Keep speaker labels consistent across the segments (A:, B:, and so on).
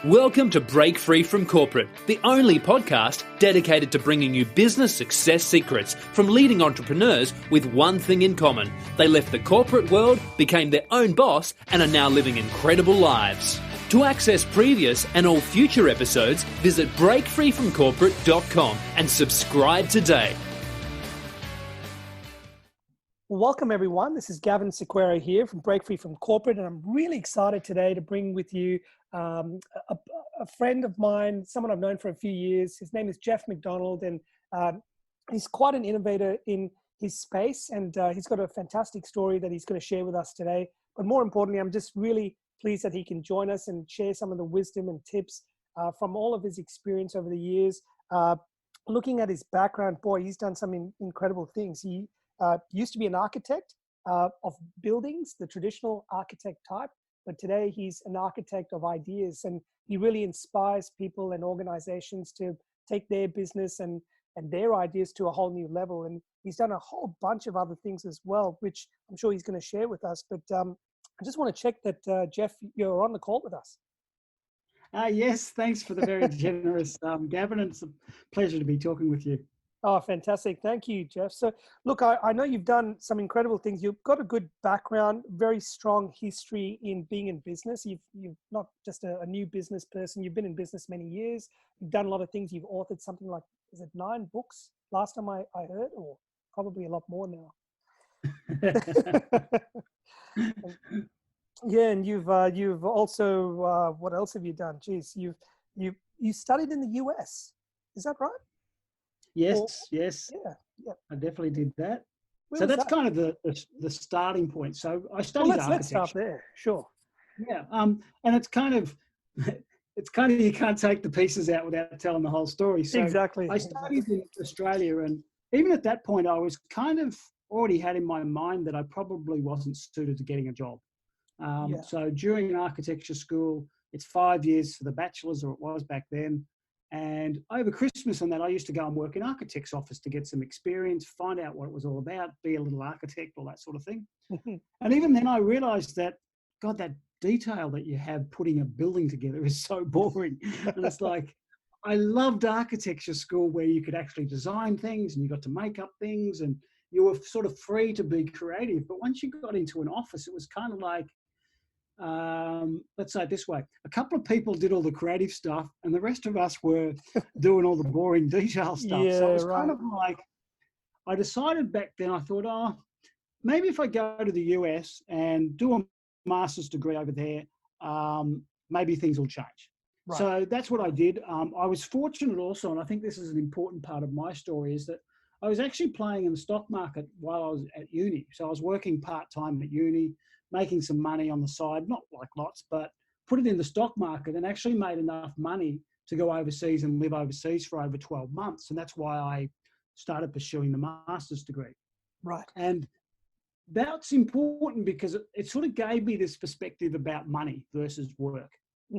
A: Welcome to Break Free from Corporate, the only podcast dedicated to bringing you business success secrets from leading entrepreneurs with one thing in common. They left the corporate world, became their own boss, and are now living incredible lives. To access previous and all future episodes, visit breakfreefromcorporate.com and subscribe today.
B: Welcome everyone. This is Gavin Sequeira here from Break Free from Corporate, and I'm really excited today to bring with you a friend of mine, someone I've known for a few years. His name is Geoff McDonald, and he's quite an innovator in his space, and he's got a fantastic story that he's going to share with us today. But more importantly, I'm just really pleased that he can join us and share some of the wisdom and tips from all of his experience over the years. Looking at his background, boy, he's done some incredible things. He used to be an architect of buildings, the traditional architect type, but today he's an architect of ideas, and he really inspires people and organizations to take their business and their ideas to a whole new level. And he's done a whole bunch of other things as well, which I'm sure he's going to share with us. But I just want to check that, Geoff, you're on the call with us.
C: Yes, thanks for the very generous Gavin. It's a pleasure to be talking with you.
B: Oh, fantastic. Thank you, Geoff. So look, I know you've done some incredible things. You've got a good background, very strong history in being in business. You've not just a new business person. You've been in business many years. You've done a lot of things. You've authored something like, is it 9 books last time I heard, or probably a lot more now? Yeah, and you've also, what else have you done? Geez, you studied in the US. Is that right?
C: Yes.
B: Yeah.
C: I definitely did that.
B: Where
C: so
B: was
C: that's
B: that?
C: kind of the starting point. So I studied
B: Let's
C: architecture.
B: start there. Sure.
C: Yeah. And it's kind of you can't take the pieces out without telling the whole story. So
B: Exactly.
C: I studied in Australia, and even at that point, I was kind of already had in my mind that I probably wasn't suited to getting a job. So during architecture school, it's 5 years for the bachelor's, or it was back then. And over Christmas and that, I used to go and work in architect's office to get some experience, find out what it was all about, be a little architect, all that sort of thing. And even then I realized that, God, that detail that you have putting a building together is so boring. And it's like, I loved architecture school where you could actually design things and you got to make up things and you were sort of free to be creative. But once you got into an office, it was kind of like, let's say it this way, a couple of people did all the creative stuff and the rest of us were doing all the boring detail stuff.
B: Yeah,
C: so it was
B: right.
C: kind of like, I decided back then, I thought, maybe if I go to the US and do a master's degree over there, maybe things will change.
B: Right.
C: So that's what I did. I was fortunate also, and I think this is an important part of my story, is that I was actually playing in the stock market while I was at uni. So I was working part-time at uni, making some money on the side, not like lots, but put it in the stock market and actually made enough money to go overseas and live overseas for over 12 months. And that's why I started pursuing the master's degree.
B: Right.
C: And that's important because it sort of gave me this perspective about money versus work.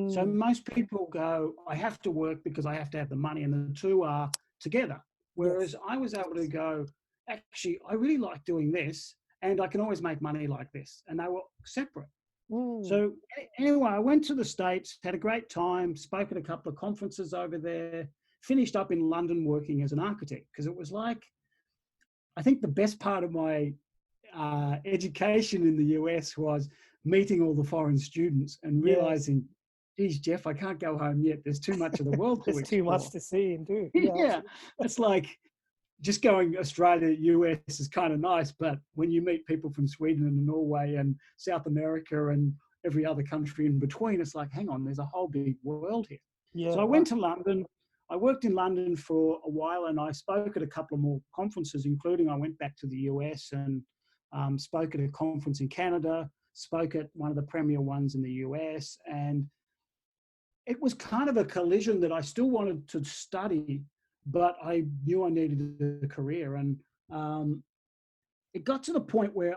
C: So most people go, I have to work because I have to have the money, and the two are together. Whereas I was able to go, actually, I really like doing this, and I can always make money like this. And they were separate. So anyway, I went to the States, had a great time, spoke at a couple of conferences over there, finished up in London working as an architect, because it was like, I think the best part of my education in the US was meeting all the foreign students and realizing, geez, Geoff, I can't go home yet. There's too much of the world to explore.
B: There's too much to see and do.
C: Yeah. It's like, just going Australia, US is kind of nice, but when you meet people from Sweden and Norway and South America and every other country in between, it's like, hang on, there's a whole big world here.
B: Yeah.
C: So I went to London. I worked in London for a while, and I spoke at a couple of more conferences, including I went back to the US and spoke at a conference in Canada, spoke at one of the premier ones in the US. And it was kind of a collision that I still wanted to study, but I knew I needed a career. And it got to the point where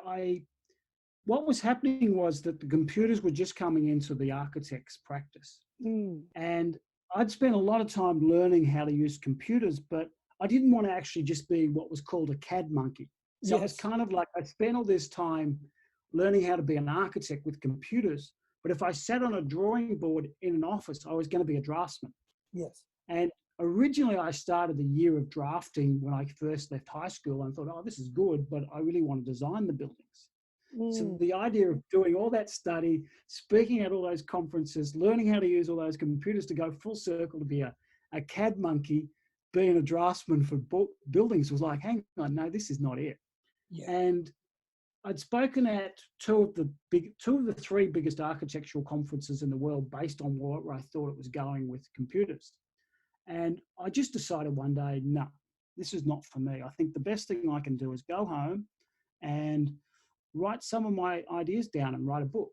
C: what was happening was that the computers were just coming into the architect's practice. And I'd spent a lot of time learning how to use computers, but I didn't want to actually just be what was called a CAD monkey. So it's kind of like I spent all this time learning how to be an architect with computers, But if I sat on a drawing board in an office, I was going to be a draftsman.
B: Yes.
C: And originally I started the year of drafting when I first left high school and thought, oh, this is good, but I really want to design the buildings. So the idea of doing all that study, speaking at all those conferences, learning how to use all those computers to go full circle to be a CAD monkey, being a draftsman for buildings was like, hang on, no, this is not it.
B: Yeah.
C: And I'd spoken at two of the three biggest architectural conferences in the world based on where I thought it was going with computers. And I just decided one day, no, this is not for me. I think the best thing I can do is go home and write some of my ideas down and write a book.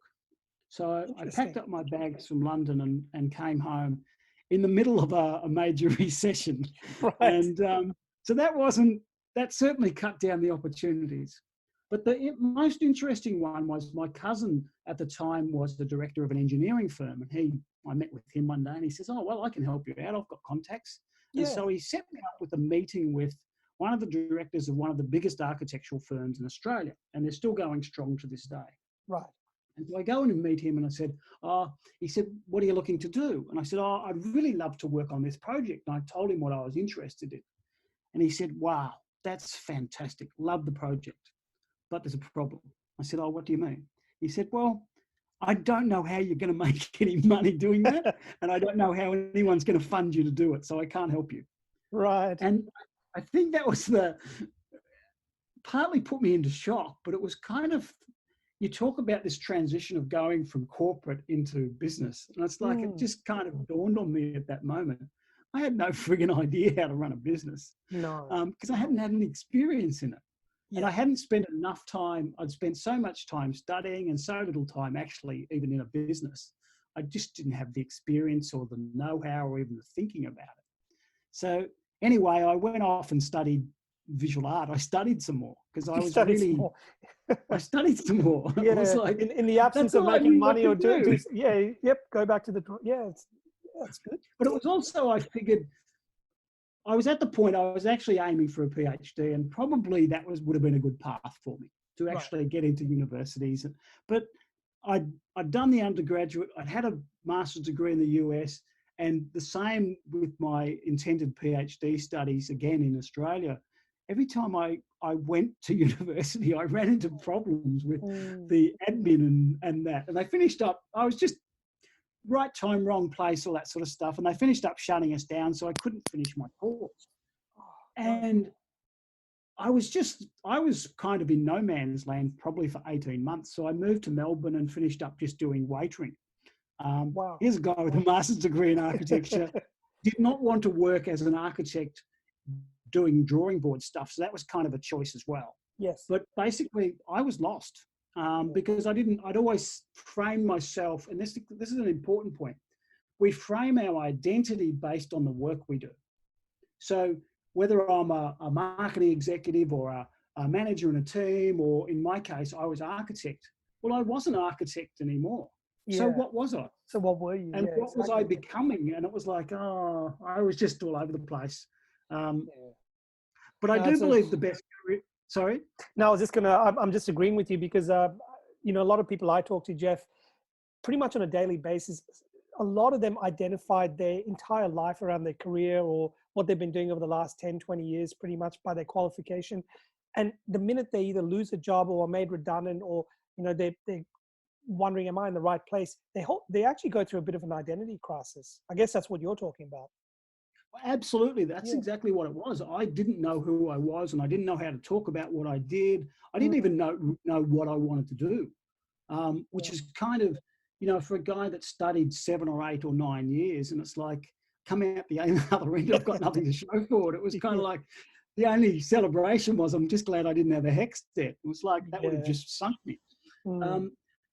C: So I packed up my bags from London and came home in the middle of a major recession.
B: Right.
C: And so that certainly cut down the opportunities. But the most interesting one was my cousin at the time was the director of an engineering firm. And I met with him one day and he says, oh, well, I can help you out. I've got contacts. Yeah. And so he set me up with a meeting with one of the directors of one of the biggest architectural firms in Australia. And they're still going strong to this day.
B: Right.
C: And so I go in and meet him and I said, he said, what are you looking to do? And I said, I'd really love to work on this project. And I told him what I was interested in. And he said, wow, that's fantastic. Love the project. But there's a problem. I said, oh, what do you mean? He said, well, I don't know how you're going to make any money doing that. And I don't know how anyone's going to fund you to do it. So I can't help you.
B: Right.
C: And I think that was partly put me into shock, but it was kind of, you talk about this transition of going from corporate into business. And it's like, it just kind of dawned on me at that moment. I had no friggin' idea how to run a business.
B: No.
C: Because I hadn't had any experience in it.
B: Yeah.
C: And I hadn't spent enough time. I'd spent so much time studying and so little time actually even in a business. I just didn't have the experience or the know-how or even the thinking about it. So anyway, I went off and studied visual art. I studied some more because I studied some more.
B: Yeah,
C: was like,
B: in the absence of making money or do. Go back to the, that's good.
C: But it was also, I figured, I was at the point I was actually aiming for a PhD, and probably that would have been a good path for me to actually get into universities. But I'd done the undergraduate, I'd had a master's degree in the US, and the same with my intended PhD studies again in Australia. Every time I went to university, I ran into problems with the admin and that. And they finished up, I was just right time, wrong place, all that sort of stuff. And they finished up shutting us down, so I couldn't finish my course. And I was kind of in no man's land probably for 18 months. So I moved to Melbourne and finished up just doing waitering. Here's a guy with a master's degree in architecture, did not want to work as an architect doing drawing board stuff. So that was kind of a choice as well.
B: Yes.
C: But basically I was lost because I'd always frame myself, and this is an important point. We frame our identity based on the work we do. So whether I'm a marketing executive or a manager in a team, or in my case, I was architect. Well, I wasn't architect anymore. Yeah. So what was I?
B: So what were you?
C: And what was I becoming? And it was like, I was just all over the place. But I do believe the best career. Sorry?
B: No, I was just I'm just agreeing with you because, a lot of people I talk to, Geoff, pretty much on a daily basis, a lot of them identified their entire life around their career or what they've been doing over the last 10, 20 years, pretty much by their qualification. And the minute they either lose a job or are made redundant, or, they're wondering, am I in the right place? They actually go through a bit of an identity crisis. I guess that's what you're talking about.
C: Absolutely. That's exactly what it was. I didn't know who I was, and I didn't know how to talk about what I did. I didn't even know what I wanted to do, which is kind of, for a guy that studied 7 or 8 or 9 years, and it's like coming out the other end, I've got nothing to show for it. It was kind of like the only celebration was, I'm just glad I didn't have a HECS debt. It was like, that would have just sunk me.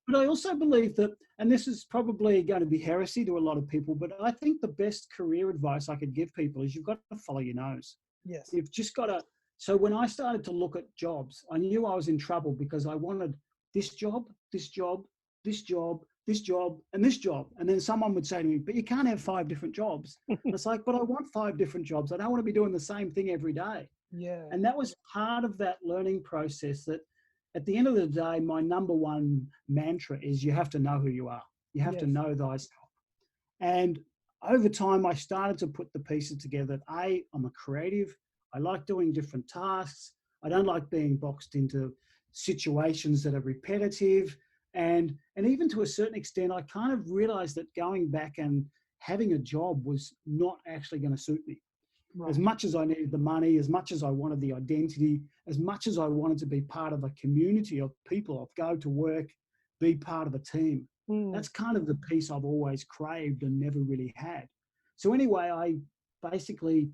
C: But I also believe that, and this is probably going to be heresy to a lot of people, but I think the best career advice I could give people is you've got to follow your nose.
B: Yes.
C: You've just got to. So when I started to look at jobs, I knew I was in trouble because I wanted this job, this job, this job, this job, and this job. And then someone would say to me, but you can't have 5 different jobs. And it's like, but I want 5 different jobs. I don't want to be doing the same thing every day.
B: Yeah.
C: And that was part of that learning process that, at the end of the day, my number one mantra is you have to know who you are. You have to know thyself. And over time, I started to put the pieces together. I'm a creative. I like doing different tasks. I don't like being boxed into situations that are repetitive. And even to a certain extent, I kind of realized that going back and having a job was not actually going to suit me. Right. As much as I needed the money, as much as I wanted the identity, as much as I wanted to be part of a community of people, of go to work, be part of a team. That's kind of the piece I've always craved and never really had. So anyway, I basically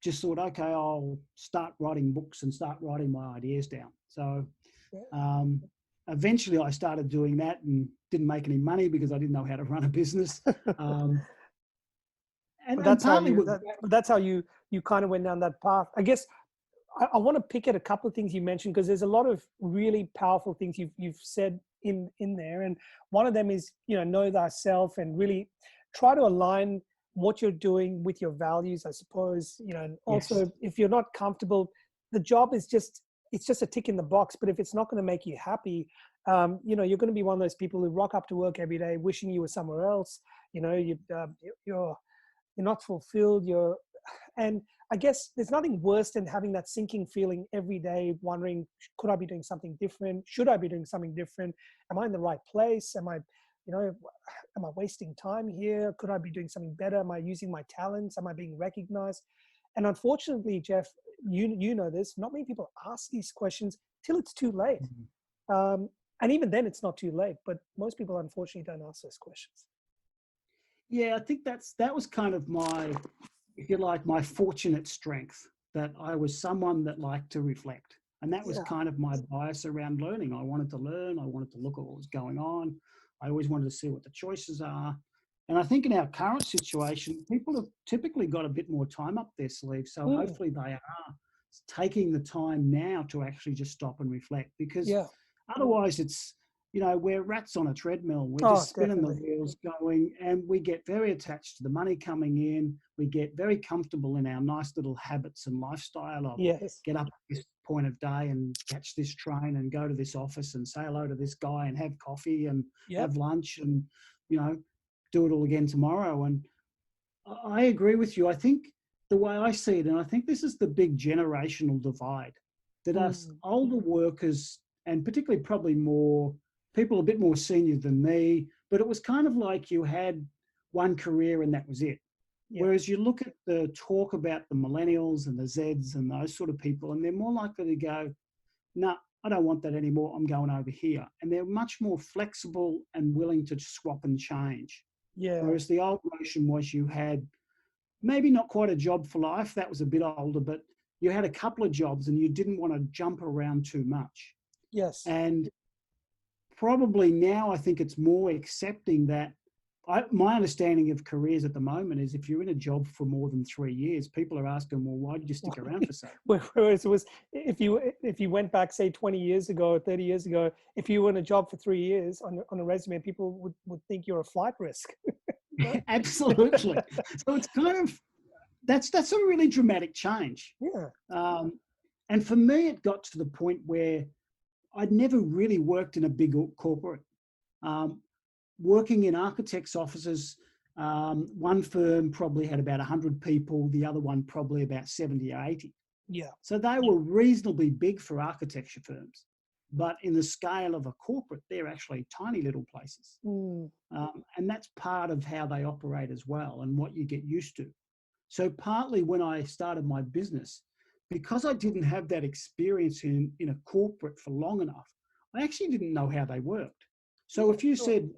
C: just thought, okay, I'll start writing books and start writing my ideas down. So eventually I started doing that and didn't make any money because I didn't know how to run a business.
B: That's how you kind of went down that path. I guess I want to pick at a couple of things you mentioned, because there's a lot of really powerful things you've said in there. And one of them is, know thyself and really try to align what you're doing with your values, I suppose, and also if you're not comfortable, the job is it's just a tick in the box. But if it's not going to make you happy, you're going to be one of those people who rock up to work every day wishing you were somewhere else. You're not fulfilled. And I guess there's nothing worse than having that sinking feeling every day, wondering, could I be doing something different? Should I be doing something different? Am I in the right place? Am I wasting time here? Could I be doing something better? Am I using my talents? Am I being recognized? And unfortunately, Geoff, you know this, not many people ask these questions till it's too late. And even then it's not too late, but most people unfortunately don't ask those questions.
C: Yeah, I think that was kind of my, if you like, my fortunate strength, that I was someone that liked to reflect. And that was kind of my bias around learning. I wanted to learn. I wanted to look at what was going on. I always wanted to see what the choices are. And I think in our current situation, people have typically got a bit more time up their sleeve. So hopefully they are taking the time now to actually just stop and reflect, because otherwise it's, we're rats on a treadmill. We're just spinning the wheels going, and we get very attached to the money coming in. We get very comfortable in our nice little habits and lifestyle of get up at this point of day and catch this train and go to this office and say hello to this guy and have coffee and have lunch and, do it all again tomorrow. And I agree with you. I think the way I see it, and I think this is the big generational divide, that us older workers, and particularly probably more people a bit more senior than me, but it was kind of like you had one career and that was it. Whereas you look at the talk about the millennials and the Zs and those sort of people, and they're more likely to go, no, I don't want that anymore. I'm going over here. And they're much more flexible and willing to swap and change. Whereas the old notion was you had maybe not quite a job for life. That was a bit older, but you had a couple of jobs and you didn't want to jump around too much. And probably now I think it's more accepting that. My understanding of careers at the moment is if you're in a job for more than 3 years, people are asking, well, why did you stick around for so long?
B: Whereas it was, if you went back, say 20 years ago or 30 years ago, if you were in a job for 3 years on a resume, people would think you're a flight risk.
C: Absolutely. So it's kind of, that's a really dramatic change. And for me, it got to the point where I'd never really worked in a big corporate. Working in architects' offices, one firm probably had about 100 people, the other one probably about 70 or 80. So they were reasonably big for architecture firms. But in the scale of a corporate, they're actually tiny little places. And that's part of how they operate as well and what you get used to. So partly when I started my business, because I didn't have that experience in a corporate for long enough, I actually didn't know how they worked. So if you said,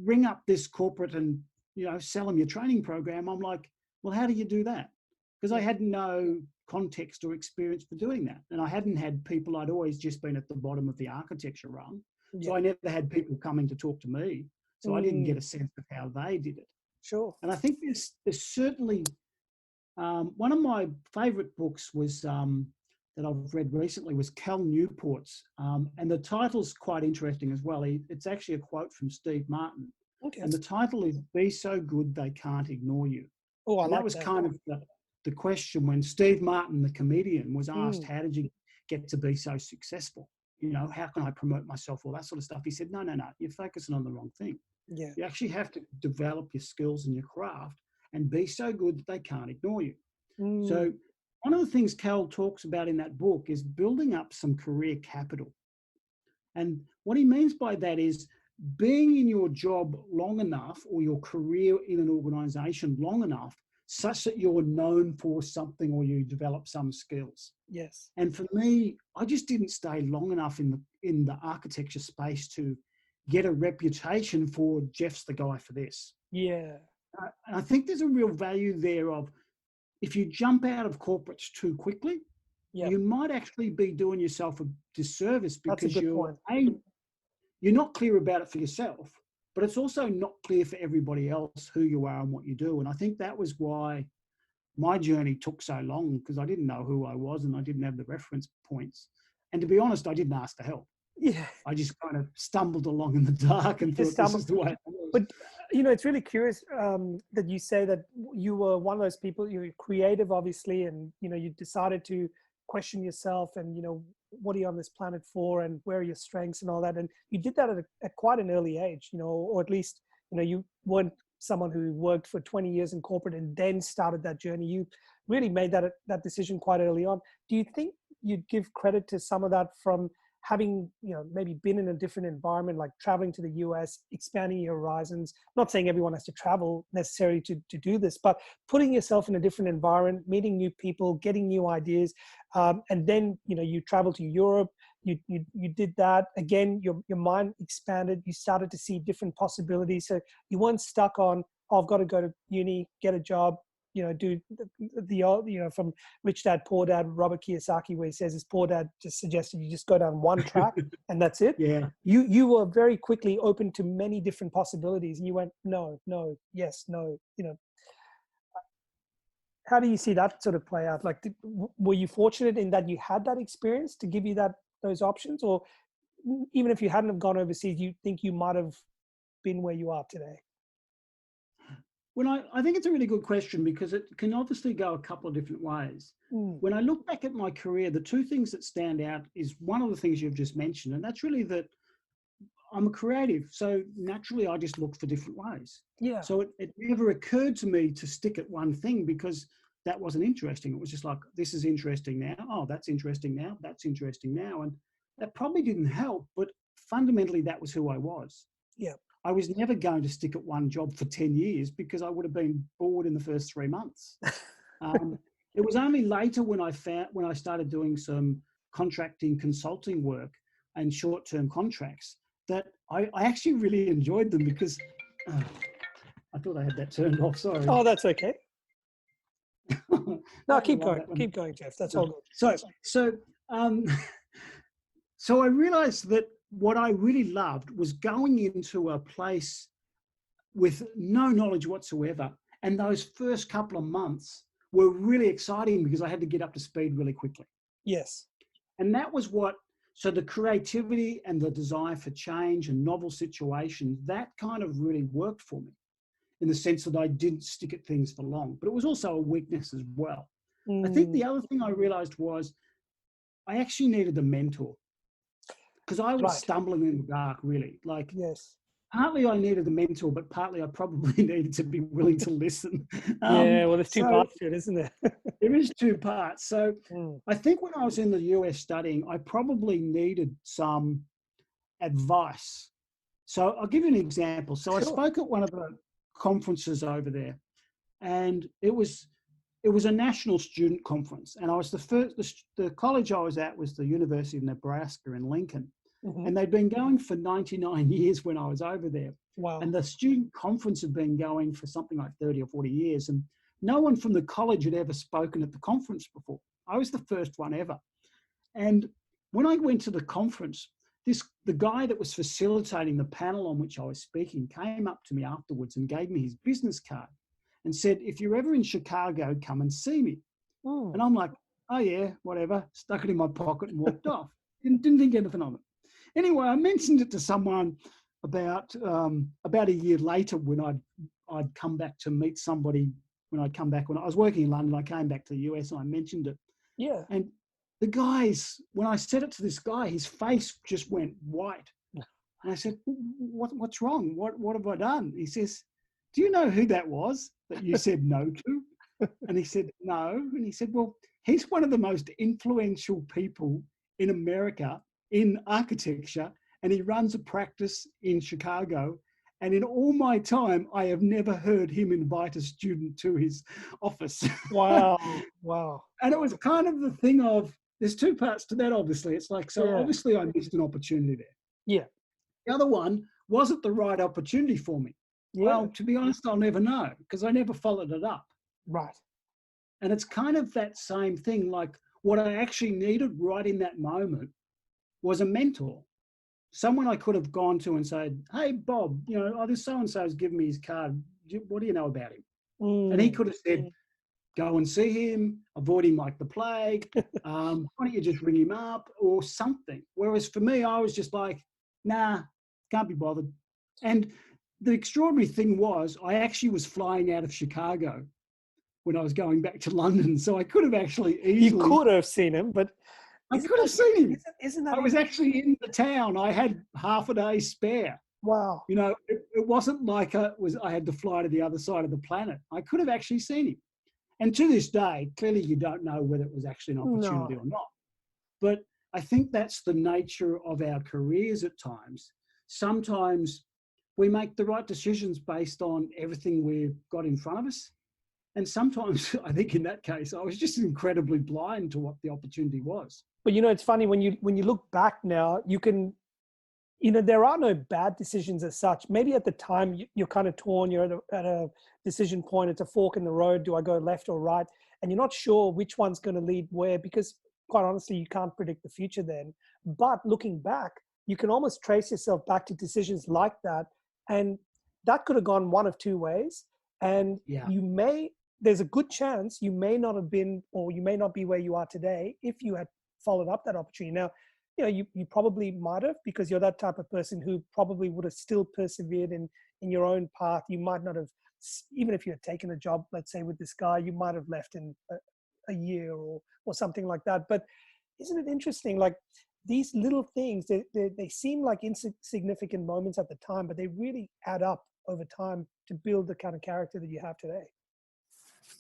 C: ring up this corporate and, sell them your training program, I'm like, well, how do you do that? Because I had no context or experience for doing that. And I hadn't had people, I'd always just been at the bottom of the architecture rung. So I never had people coming to talk to me. So I didn't get a sense of how they did it. And I think there's certainly, one of my favorite books was, that I've read recently was Cal Newport's, and the title's quite interesting as well. It's actually a quote from Steve Martin. And the title is Be So Good They Can't Ignore You. That was kind of the question when Steve Martin, the comedian, was asked, how did you get to be so successful? How can I promote myself? All that sort of stuff. He said, no, you're focusing on the wrong thing.
B: Yeah.
C: You actually have to develop your skills and your craft and be so good that they can't ignore you. So one of the things Cal talks about in that book is building up some career capital. And what he means by that is being in your job long enough, or your career in an organization long enough, such that you're known for something or you develop some skills.
B: Yes.
C: And for me, I just didn't stay long enough in the architecture space to get a reputation for Geoff's the guy for this.
B: Yeah.
C: I think there's a real value there of, if you jump out of corporates too quickly, you might actually be doing yourself a disservice, because you're not clear about it for yourself, but it's also not clear for everybody else who you are and what you do. And I think that was why my journey took so long, because I didn't know who I was and I didn't have the reference points. And to be honest, I didn't ask for help.
B: Yeah.
C: I just kind of stumbled along in the dark and thought, this is the way it was.
B: But, it's really curious that you say that you were one of those people, you're creative, obviously, and, you decided to question yourself and, what are you on this planet for, and where are your strengths and all that. And you did that at quite an early age, or at least, you weren't someone who worked for 20 years in corporate and then started that journey. You really made that decision quite early on. Do you think you'd give credit to some of that from having, maybe been in a different environment, like traveling to the US, expanding your horizons? Not saying everyone has to travel necessarily to do this, but putting yourself in a different environment, meeting new people, getting new ideas. And then, you travel to Europe, you did that. Again, your mind expanded. You started to see different possibilities. So you weren't stuck on, oh, I've got to go to uni, get a job, do the from Rich Dad, Poor Dad, Robert Kiyosaki, where he says his poor dad just suggested you just go down one track and that's it.
C: Yeah.
B: You were very quickly open to many different possibilities, and you went, no, yes, no, How do you see that sort of play out? Like, were you fortunate in that you had that experience to give you those options, or even if you hadn't have gone overseas, you think you might have been where you are today?
C: Well, I think it's a really good question, because it can obviously go a couple of different ways. When I look back at my career, the two things that stand out is one of the things you've just mentioned, and that's really that I'm a creative. So naturally, I just look for different ways.
B: Yeah.
C: So it never occurred to me to stick at one thing, because that wasn't interesting. It was just like, this is interesting now. Oh, that's interesting now. That's interesting now. And that probably didn't help, but fundamentally, that was who I was.
B: Yeah.
C: I was never going to stick at one job for 10 years, because I would have been bored in the first 3 months. It was only later when I started doing some contracting consulting work and short-term contracts that I actually really enjoyed them, because I thought I had that turned off. Sorry.
B: Oh, that's okay. No, keep going, Geoff. That's all good.
C: So I realized that what I really loved was going into a place with no knowledge whatsoever. And those first couple of months were really exciting, because I had to get up to speed really quickly.
B: Yes.
C: And that was so the creativity and the desire for change and novel situations, that kind of really worked for me, in the sense that I didn't stick at things for long. But it was also a weakness as well. I think the other thing I realized was I actually needed a mentor, because I was stumbling in the dark, really. Like,
B: yes.
C: Partly I needed a mentor, but partly I probably needed to be willing to listen.
B: Yeah, well, there's two parts to it, isn't there?
C: There is two parts. So I think when I was in the US studying, I probably needed some advice. So I'll give you an example. So I spoke at one of the conferences over there, and it was a national student conference. And I was the college I was at was the University of Nebraska in Lincoln. And they'd been going for 99 years when I was over there.
B: Wow.
C: And the student conference had been going for something like 30 or 40 years. And no one from the college had ever spoken at the conference before. I was the first one ever. And when I went to the conference, the guy that was facilitating the panel on which I was speaking came up to me afterwards and gave me his business card and said, if you're ever in Chicago, come and see me. And I'm like, oh yeah, whatever. Stuck it in my pocket and walked off. Didn't think anything of it. Anyway, I mentioned it to someone about a year later, when I'd come back to meet somebody. When I was working in London, I came back to the US and I mentioned it.
B: Yeah.
C: And when I said it to this guy, his face just went white. And I said, what's wrong? What have I done? He says, do you know who that was that you said no to? And he said, no. And he said, well, he's one of the most influential people in America in architecture, and he runs a practice in Chicago. And in all my time, I have never heard him invite a student to his office.
B: Wow. Wow.
C: And it was kind of the thing of, there's two parts to that, obviously. It's like, so obviously I missed an opportunity there.
B: Yeah.
C: The other one wasn't the right opportunity for me.
B: Yeah.
C: Well, to be honest, I'll never know because I never followed it up.
B: Right.
C: And it's kind of that same thing. Like what I actually needed right in that moment was a mentor. Someone I could have gone to and said, hey, Bob, you know, oh, this so-and-so has given me his card. What do you know about him? And he could have said, go and see him, avoid him like the plague. Why don't you just ring him up or something? Whereas for me, I was just like, nah, can't be bothered. And the extraordinary thing was I actually was flying out of Chicago when I was going back to London. So I could have actually easily...
B: You could have seen him, but...
C: I could have seen him.
B: Isn't that...
C: I was actually in the town. I had half a day spare.
B: Wow.
C: You know, it wasn't like I had to fly to the other side of the planet. I could have actually seen him. And to this day, clearly you don't know whether it was actually an opportunity or not. But I think that's the nature of our careers at times. Sometimes we make the right decisions based on everything we've got in front of us. And sometimes, I think in that case, I was just incredibly blind to what the opportunity was.
B: But, you know, it's funny when you look back now, you can, you know, there are no bad decisions as such. Maybe at the time you're kind of torn, you're at a decision point, it's a fork in the road. Do I go left or right? And you're not sure which one's going to lead where, because quite honestly, you can't predict the future then. But looking back, you can almost trace yourself back to decisions like that. And that could have gone one of two ways. And there's a good chance you may not have been, or you may not be where you are today if you had followed up that opportunity. Now, you know, you probably might have, because you're that type of person who probably would have still persevered in your own path. You might not have, even if you had taken a job, let's say with this guy, you might have left in a year or something like that. But isn't it interesting? Like these little things, they seem like insignificant moments at the time, but they really add up over time to build the kind of character that you have today.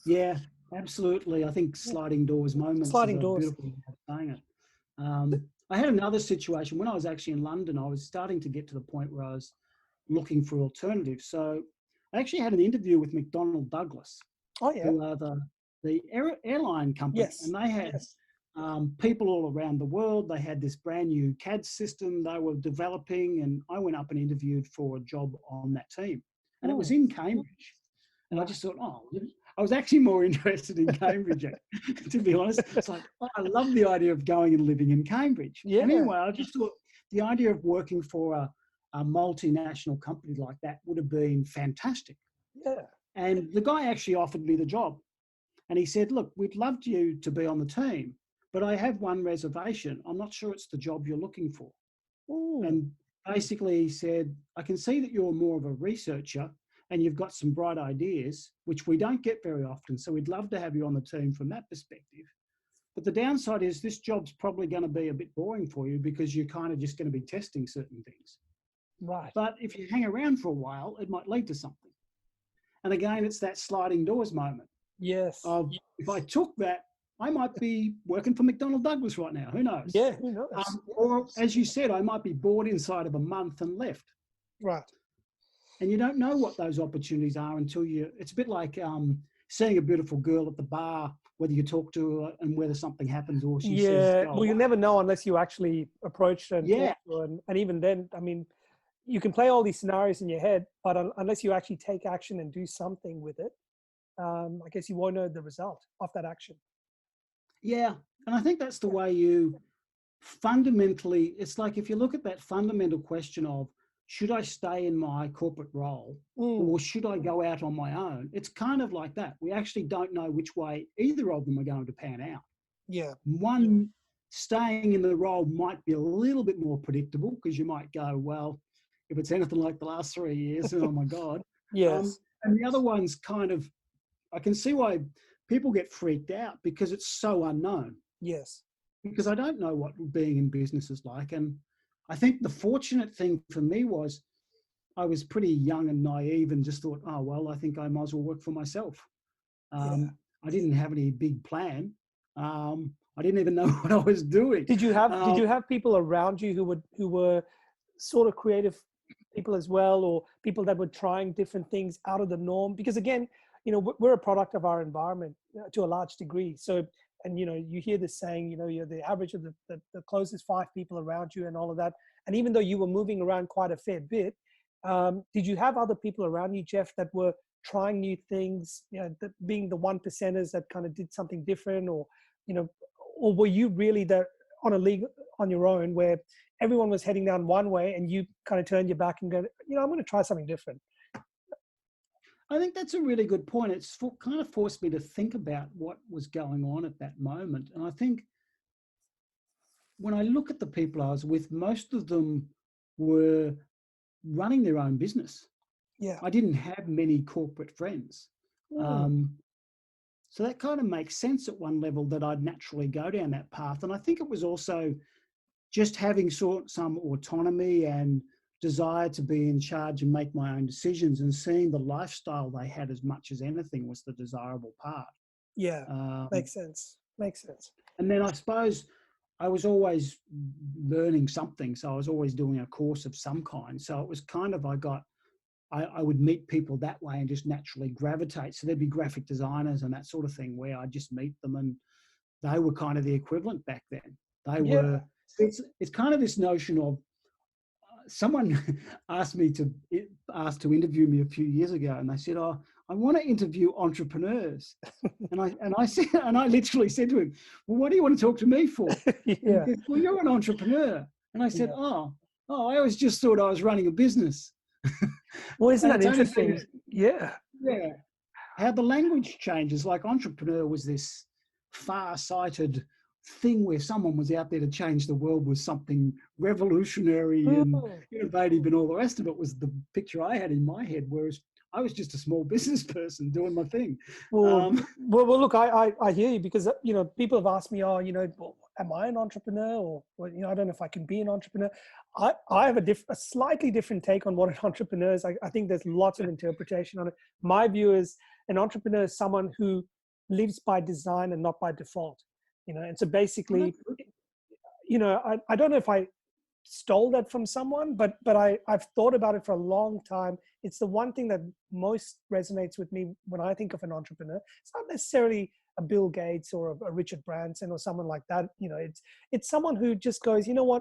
C: Yeah, absolutely. I think sliding doors moments.
B: Sliding doors.
C: Beautiful way of saying it. I had another situation when I was actually in London. I was starting to get to the point where I was looking for alternatives. So I actually had an interview with McDonald Douglas, who are the airline company, and they had people all around the world. They had this brand new CAD system they were developing, and I went up and interviewed for a job on that team, and it was in Cambridge. And I just thought, I was actually more interested in Cambridge, to be honest. It's like, I love the idea of going and living in Cambridge. Yeah. And anyway, I just thought the idea of working for a multinational company like that would have been fantastic.
B: Yeah.
C: And the guy actually offered me the job. And he said, look, we'd love you to be on the team, but I have one reservation. I'm not sure it's the job you're looking for. And basically he said, I can see that you're more of a researcher and you've got some bright ideas, which we don't get very often. So we'd love to have you on the team from that perspective. But the downside is this job's probably going to be a bit boring for you because you're kind of just going to be testing certain things.
B: Right.
C: But if you hang around for a while, it might lead to something. And again, it's that sliding doors moment.
B: Yes.
C: If I took that, I might be working for McDonald Douglas right now. Who knows?
B: Yeah, who knows?
C: Or as you said, I might be bored inside of a month and left.
B: Right.
C: And you don't know what those opportunities are until it's a bit like seeing a beautiful girl at the bar, whether you talk to her and whether something happens or she says,
B: well, you never know unless you actually approach her and talk to her. And even then, I mean, you can play all these scenarios in your head, but unless you actually take action and do something with it, I guess you won't know the result of that action.
C: Yeah. And I think that's the way you fundamentally, it's like if you look at that fundamental question of, should I stay in my corporate role or should I go out on my own? It's kind of like that. We actually don't know which way either of them are going to pan out.
B: Yeah.
C: One, staying in the role might be a little bit more predictable because you might go, well, if it's anything like the last 3 years, oh my God.
B: Yes.
C: And the other one's kind of, I can see why people get freaked out because it's so unknown.
B: Yes.
C: Because I don't know what being in business is like. And I think the fortunate thing for me was I was pretty young and naive and just thought, oh, well, I think I might as well work for myself.
B: Yeah.
C: I didn't have any big plan. I didn't even know what I was doing.
B: Did you have people around you who were sort of creative people as well, or people that were trying different things out of the norm? Because again, we're a product of our environment to a large degree. So, and you hear this saying, you're the average of the closest 5 people around you and all of that. And even though you were moving around quite a fair bit, did you have other people around you, Geoff, that were trying new things, being the 1%ers that kind of did something different, or or were you really on a league on your own where everyone was heading down one way and you kind of turned your back and go, I'm going to try something different?
C: I think that's a really good point. It's kind of forced me to think about what was going on at that moment. And I think when I look at the people I was with, most of them were running their own business.
B: Yeah.
C: I didn't have many corporate friends. So that kind of makes sense at one level that I'd naturally go down that path. And I think it was also just having some autonomy and desire to be in charge and make my own decisions, and seeing the lifestyle they had as much as anything was the desirable part.
B: Yeah, makes sense.
C: And then I suppose I was always learning something. So I was always doing a course of some kind. So it was kind of, I would meet people that way and just naturally gravitate. So there'd be graphic designers and that sort of thing where I'd just meet them, and they were kind of the equivalent back then. They were, it's kind of this notion of, someone asked to interview me a few years ago, and they said, "Oh, I want to interview entrepreneurs." and I literally said to him, "Well, what do you want to talk to me for?"
B: Yeah.
C: And he said, "Well, you're an entrepreneur." And I said, "Oh, I always just thought I was running a business."
B: Well, isn't that interesting? Yeah.
C: How the language changes. Like, entrepreneur was this far-sighted thing where someone was out there to change the world with something revolutionary and innovative, and all the rest of it was the picture I had in my head, whereas I was just a small business person doing my thing.
B: Well, look, I hear you, because people have asked me, am I an entrepreneur, or I don't know if I can be an entrepreneur. I have a slightly different take on what an entrepreneur is. I think there's lots of interpretation on it. My view is an entrepreneur is someone who lives by design and not by default. And so basically, I don't know if I stole that from someone, but I've thought about it for a long time. It's the one thing that most resonates with me when I think of an entrepreneur. It's not necessarily a Bill Gates or a Richard Branson or someone like that. It's someone who just goes, you know what,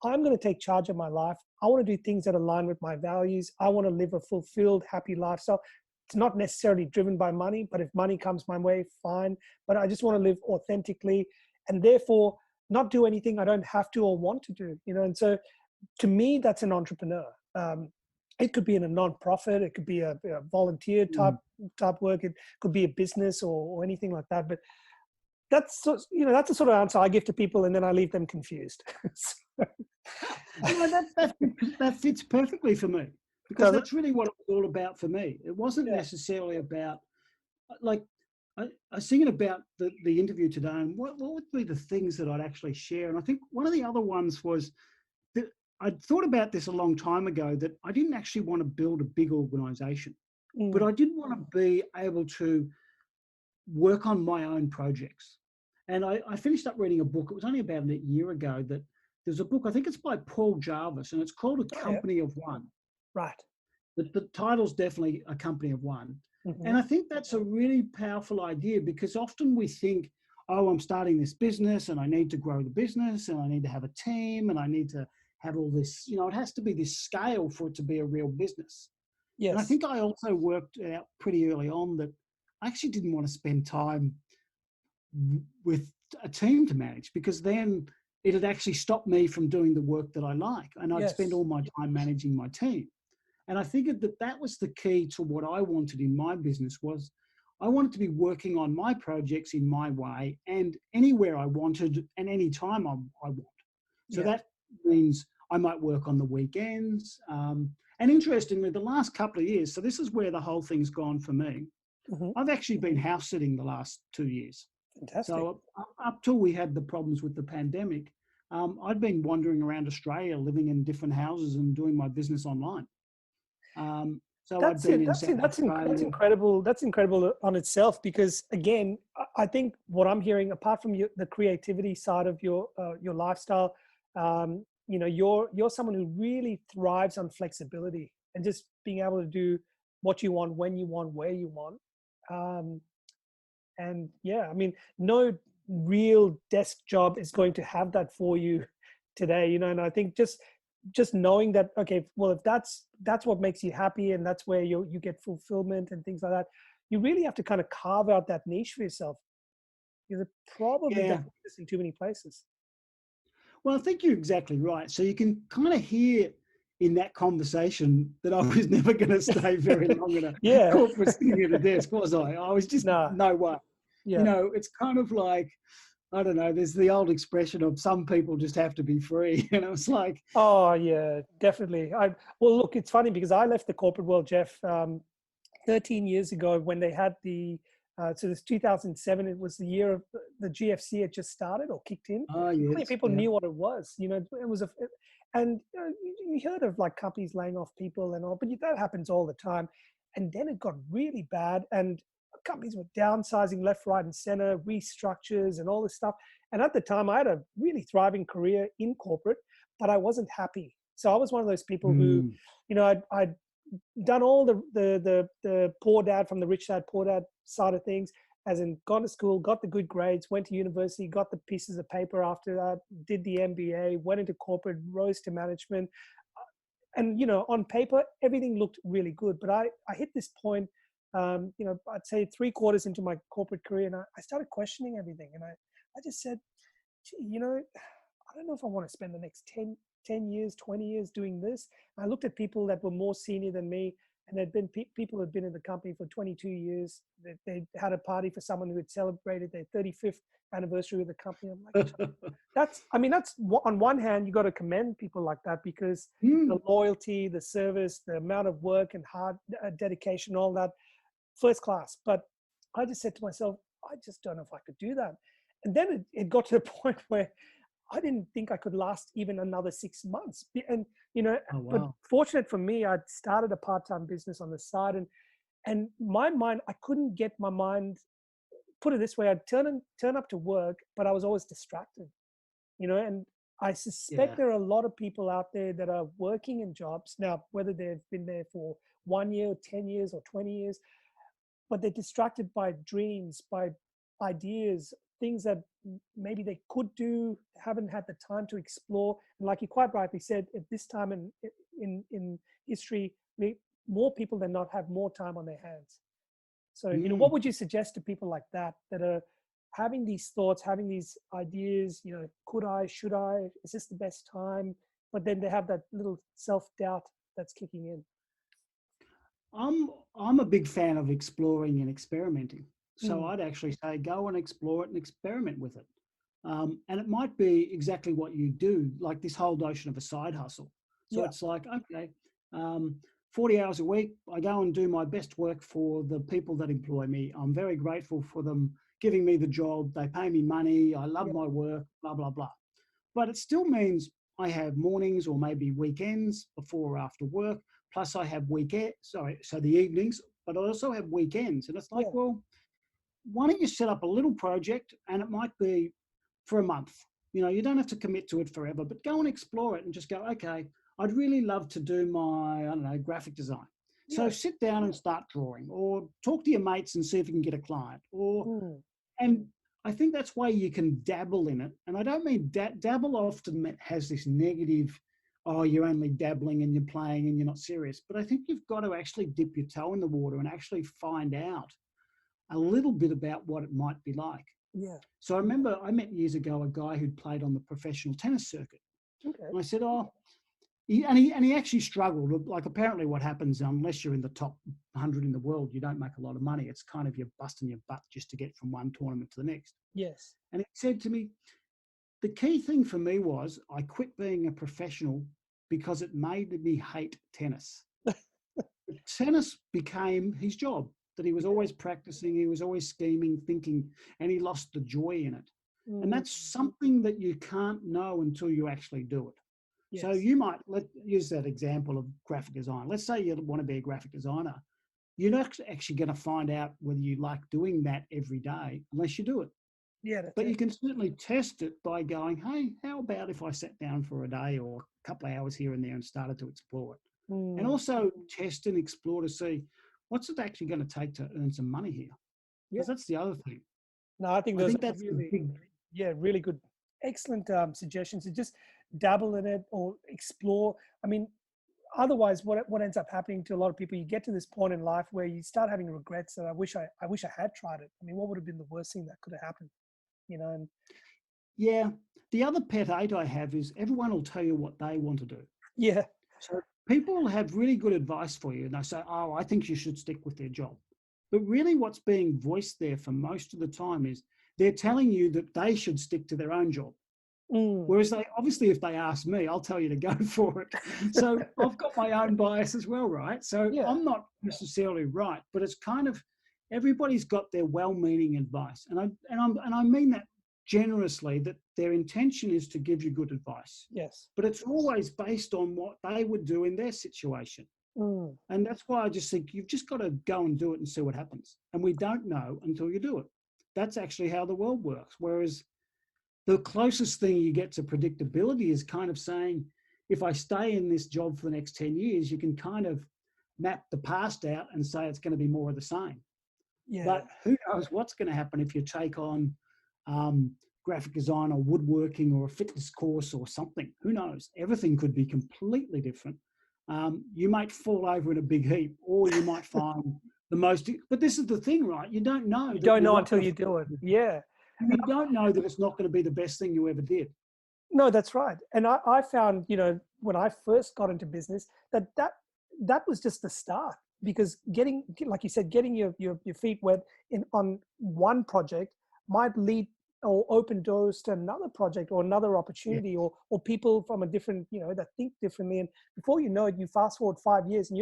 B: I'm going to take charge of my life. I want to do things that align with my values. I want to live a fulfilled, happy lifestyle. It's not necessarily driven by money, but if money comes my way, fine. But I just want to live authentically, and therefore not do anything I don't have to or want to do. And so to me, that's an entrepreneur. It could be in a non-profit, it could be a volunteer type work, it could be a business or anything like that. But that's that's the sort of answer I give to people, and then I leave them confused.
C: That fits perfectly for me, because that's really what it was all about for me. It wasn't necessarily about, like, I was thinking about the interview today, and what would be the things that I'd actually share. And I think one of the other ones was that I'd thought about this a long time ago, that I didn't actually want to build a big organization, but I did want to be able to work on my own projects. And I finished up reading a book. It was only about a year ago that there's a book, I think it's by Paul Jarvis, and it's called A Company of One.
B: Right.
C: The title's definitely A Company of One.
B: Mm-hmm.
C: And I think that's a really powerful idea, because often we think, oh, I'm starting this business and I need to grow the business and I need to have a team and I need to have all this, it has to be this scale for it to be a real business.
B: Yes.
C: And I think I also worked out pretty early on that I actually didn't want to spend time with a team to manage, because then it'd actually stop me from doing the work that I like. And I'd spend all my time managing my team. And I figured that was the key to what I wanted in my business. Was I wanted to be working on my projects in my way and anywhere I wanted and any time I want. So that means I might work on the weekends. And interestingly, the last couple of years, so this is where the whole thing's gone for me. Mm-hmm. I've actually been house sitting the last 2 years.
B: Fantastic.
C: So up till we had the problems with the pandemic, I'd been wandering around Australia, living in different houses and doing my business online. So I'd
B: That's
C: been
B: it.
C: in South Australia.
B: That's incredible. That's incredible on itself, because again, I think what I'm hearing, apart from the creativity side of your lifestyle, you know, you're someone who really thrives on flexibility and just being able to do what you want, when you want, where you want. Um, and yeah, I mean, no real desk job is going to have that for you today, you know. And I think just knowing that, okay, well, if that's what makes you happy and that's where you get fulfillment and things like that, you really have to kind of carve out that niche for yourself, because it probably
C: Yeah.
B: doesn't exist in too many places.
C: Well, I think you're exactly right. So you can kind of hear in that conversation that I was never going to stay very long in a
B: Yeah.
C: corporate sitting at a desk, was I? I was just
B: Nah.
C: no way.
B: Yeah.
C: You know, it's kind of like, I don't know, there's the old expression of some people just have to be free. And it's like,
B: Oh yeah, definitely. Well, look, it's funny because I left the corporate world, Geoff, 13 years ago when they had so this 2007, it was the year of the GFC had just started or kicked in.
C: oh,
B: How many
C: yes,
B: people
C: yeah.
B: knew what it was? You know, it was and you know, you heard of like companies laying off people and all, but that happens all the time. And then it got really bad, and companies were downsizing left, right, and center, restructures, and all this stuff. And at the time, I had a really thriving career in corporate, but I wasn't happy. So I was one of those people who,
C: Mm.
B: you know, I'd done all the poor dad from the rich dad, poor dad side of things, as in gone to school, got the good grades, went to university, got the pieces of paper after that, did the MBA, went into corporate, rose to management. And, you know, on paper, everything looked really good. But I hit this point, you know, I'd say 3/4 into my corporate career, and I started questioning everything. And I just said, gee, you know, I don't know if I want to spend the next 10 years, 20 years doing this. I looked at people that were more senior than me, and there'd been people who'd been in the company for 22 years. They had a party for someone who had celebrated their 35th anniversary with the company. I'm like, I mean, that's on one hand, you got to commend people like that, because the loyalty, the service, the amount of work and hard dedication, all that, first class. But I just said to myself, I just don't know if I could do that. And then it got to the point where I didn't think I could last even another 6 months. And, you know,
C: Oh,
B: but
C: wow.
B: fortunate for me, I'd started a part-time business on the side, and my mind, I couldn't get my mind, put it this way, I'd turn up to work, but I was always distracted, you know. And I suspect
C: Yeah.
B: there are a lot of people out there that are working in jobs now, whether they've been there for 1 year, 10 years or 20 years, but they're distracted by dreams, by ideas, things that maybe they could do, haven't had the time to explore. And like you quite rightly said, at this time in history, more people than not have more time on their hands. So, you know, what would you suggest to people like that are having these thoughts, having these ideas, you know, could I, should I, is this the best time? But then they have that little self-doubt that's kicking in.
C: I'm a big fan of exploring and experimenting. So
B: Mm.
C: I'd actually say go and explore it and experiment with it. And it might be exactly what you do, like this whole notion of a side hustle. So
B: Yeah.
C: it's like, okay, 40 hours a week, I go and do my best work for the people that employ me. I'm very grateful for them giving me the job. They pay me money. I love
B: Yeah.
C: my work, blah, blah, blah. But it still means I have mornings or maybe weekends before or after work. Plus I have so the evenings, but I also have weekends. And it's like,
B: Yeah.
C: well, why don't you set up a little project, and it might be for a month. You know, you don't have to commit to it forever, but go and explore it and just go, okay, I'd really love to do my, I don't know, graphic design. So
B: Yeah.
C: sit down and start drawing, or talk to your mates and see if you can get a client, or
B: Mm.
C: and I think that's why you can dabble in it. And I don't mean dabble often has this negative, oh, you're only dabbling and you're playing and you're not serious. But I think you've got to actually dip your toe in the water and actually find out a little bit about what it might be like.
B: Yeah.
C: So I remember I met years ago a guy who'd played on the professional tennis circuit.
B: Okay.
C: And I said, oh, he actually struggled. Like apparently what happens, unless you're in the top 100 in the world, you don't make a lot of money. It's kind of you're busting your butt just to get from one tournament to the next.
B: Yes.
C: And he said to me, the key thing for me was I quit being a professional because it made me hate tennis. Tennis became his job, that he was always practicing, he was always scheming, thinking, and he lost the joy in it. And that's something that you can't know until you actually do it.
B: Yes.
C: So you might, let's use that example of graphic design. Let's say you want to be a graphic designer. You're not actually going to find out whether you like doing that every day unless you do it.
B: Yeah, that's
C: But
B: it.
C: you can certainly test it by going, hey, how about if I sat down for a day or a couple of hours here and there and started to explore it? And also test and explore to see what's it actually going to take to earn some money here. Because that's the other thing.
B: No, I think
C: I
B: those
C: think
B: are
C: that's
B: really,
C: the big,
B: really good, excellent suggestions to just dabble in it or explore. I mean, otherwise, what ends up happening to a lot of people, you get to this point in life where you start having regrets that I wish I had tried it. I mean, what would have been the worst thing that could have happened? You know, and
C: yeah. The other pet hate I have is everyone will tell you what they want to do.
B: yeah,
C: So people will have really good advice for you and they say, oh, I think you should stick with their job. But really what's being voiced there for most of the time is they're telling you that they should stick to their own job. Whereas they, obviously, if they ask me, I'll tell you to go for it. So I've got my own bias as well, right? So I'm not necessarily right, but it's kind of, everybody's got their well-meaning advice. And I mean that generously, that their intention is to give you good advice.
B: yes,
C: But it's always based on what they would do in their situation. And that's why I just think you've just got to go and do it and see what happens. And we don't know until you do it. That's actually how the world works. Whereas the closest thing you get to predictability is kind of saying, if I stay in this job for the next 10 years, you can kind of map the past out and say it's going to be more of the same.
B: yeah,
C: But who knows what's going to happen if you take on graphic design or woodworking or a fitness course or something. Who knows? Everything could be completely different. You might fall over in a big heap, or you might find the most, but this is the thing, right? You don't know.
B: you don't know until you do it. Yeah.
C: You don't know that it's not going to be the best thing you ever did.
B: No, that's right. And I found, you know, when I first got into business, that was just the start, because getting, like you said, getting your feet wet on one project might lead or open doors to another project or another opportunity, or people from a different, you know, that think differently. And before you know it, you fast forward 5 years and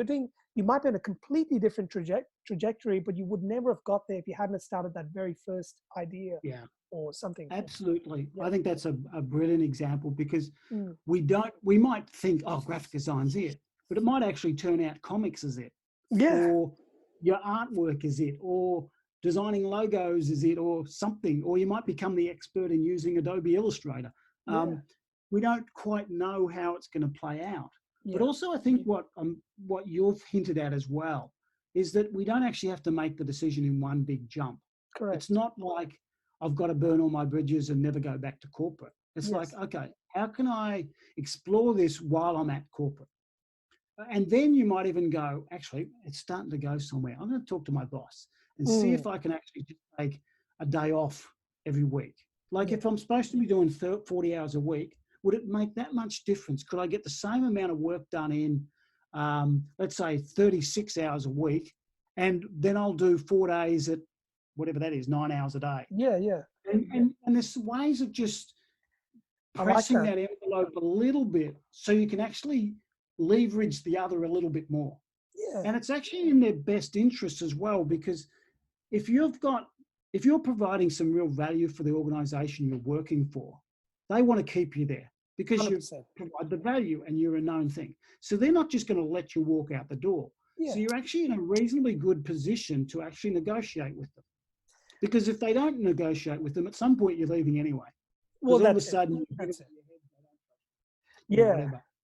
B: you might be in a completely different trajectory, but you would never have got there if you hadn't started that very first idea or something.
C: Absolutely. I think that's a brilliant example, because we might think, oh, graphic design's it, but it might actually turn out comics is it. Or your artwork is it, or designing logos is it, or something, or you might become the expert in using Adobe Illustrator. We don't quite know how it's going to play out. But also I think what you've hinted at as well is that we don't actually have to make the decision in one big jump.
B: Correct.
C: It's not like I've got to burn all my bridges and never go back to corporate. It's like, okay, how can I explore this while I'm at corporate? And then you might even go, actually, it's starting to go somewhere. I'm going to talk to my boss and see if I can actually just take a day off every week. Like if I'm supposed to be doing 40 hours a week, would it make that much difference? Could I get the same amount of work done in, let's say, 36 hours a week, and then I'll do 4 days at whatever that is, 9 hours a day? And there's ways of just pressing that envelope a little bit so you can actually leverage the other a little bit more. And it's actually in their best interest as well, because if you're providing some real value for the organization you're working for, they want to keep you there because 100%. You provide the value and you're a known thing. So they're not just going to let you walk out the door. So you're actually in a reasonably good position to actually negotiate with them. Because if they don't negotiate with them, at some point you're leaving anyway. Well, all of a sudden,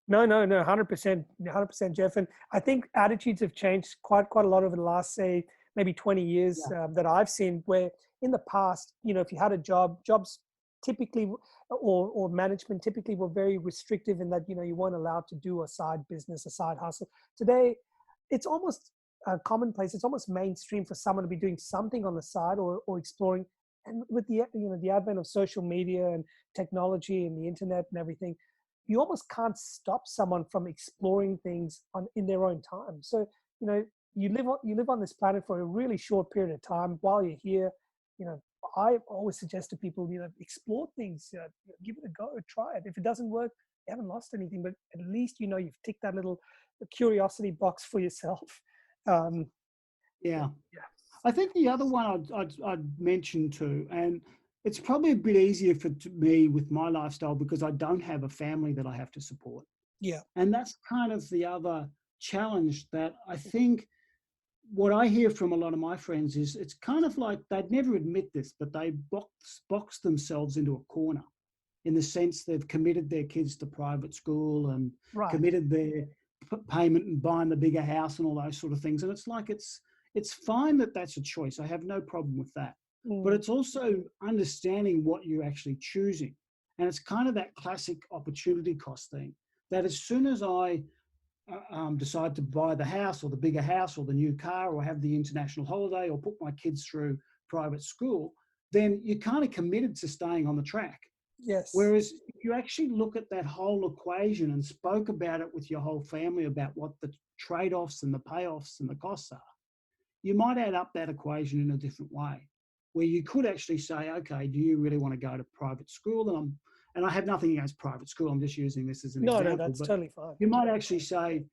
B: No, 100%, Geoff. And I think attitudes have changed quite a lot over the last, say, maybe 20 years that I've seen, where in the past, you know, if you had a jobs typically, or management typically were very restrictive in that, you know, you weren't allowed to do a side business, a side hustle. Today, it's almost commonplace. It's almost mainstream for someone to be doing something on the side or exploring. And with the advent of social media and technology and the internet and everything, you almost can't stop someone from exploring things in their own time. So, you know, you live on this planet for a really short period of time. While you're here, you know, I always suggest to people, you know, explore things, give it a go, try it. If it doesn't work, you haven't lost anything, but at least, you know, you've ticked that little curiosity box for yourself.
C: I think the other one I'd mention too, and it's probably a bit easier for me with my lifestyle because I don't have a family that I have to support.
B: Yeah.
C: And that's kind of the other challenge that I think what I hear from a lot of my friends is it's kind of like they'd never admit this, but they box themselves into a corner in the sense they've committed their kids to private school and
B: Right.
C: committed their payment and buying the bigger house and all those sort of things. And it's like, it's fine that that's a choice. I have no problem with that. But it's also understanding what you're actually choosing. And it's kind of that classic opportunity cost thing that as soon as I decide to buy the house or the bigger house or the new car or have the international holiday or put my kids through private school, then you're kind of committed to staying on the track.
B: Yes.
C: Whereas if you actually look at that whole equation and spoke about it with your whole family about what the trade-offs and the payoffs and the costs are, you might add up that equation in a different way, where you could actually say, okay, do you really want to go to private school? And I have nothing against private school. I'm just using this as an example.
B: No, that's totally fine.
C: You might actually say,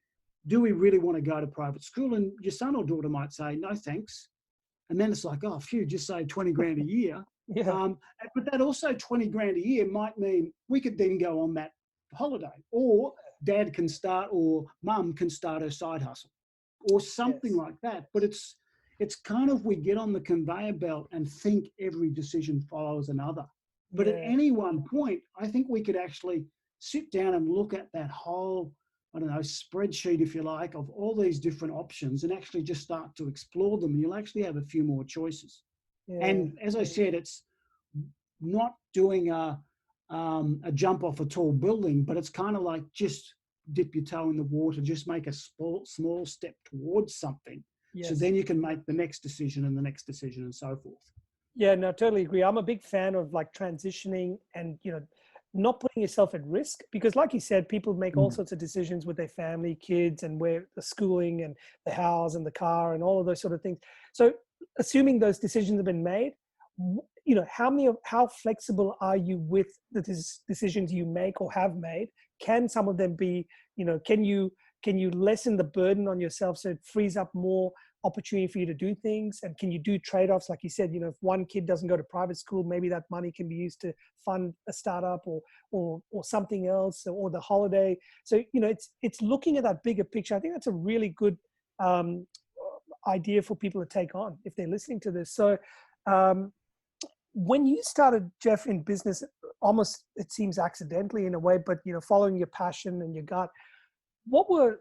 C: do we really want to go to private school? And your son or daughter might say, no, thanks. And then it's like, oh, phew, just say 20 grand a year.
B: Yeah.
C: But that also 20 grand a year might mean we could then go on that holiday, or dad can start, or mum can start her side hustle or something like that. But it's kind of, we get on the conveyor belt and think every decision follows another. But at any one point, I think we could actually sit down and look at that whole, I don't know, spreadsheet, if you like, of all these different options and actually just start to explore them. And you'll actually have a few more choices. Yeah. And as I said, it's not doing a jump off a tall building, but it's kind of like just dip your toe in the water, just make a small step towards something. Yes. So then you can make the next decision and the next decision and so forth.
B: Yeah, no, totally agree. I'm a big fan of like transitioning and, not putting yourself at risk, because like you said, people make all sorts of decisions with their family, kids, and where the schooling and the house and the car and all of those sort of things. So assuming those decisions have been made, how flexible are you with the decisions you make or have made? Can some of them be, can you lessen the burden on yourself so it frees up more opportunity for you to do things? And can you do trade-offs? Like you said, if one kid doesn't go to private school, maybe that money can be used to fund a startup or something else, or the holiday. So, it's looking at that bigger picture. I think that's a really good idea for people to take on if they're listening to this. So when you started, Geoff, in business, almost it seems accidentally in a way, but following your passion and your gut, what were,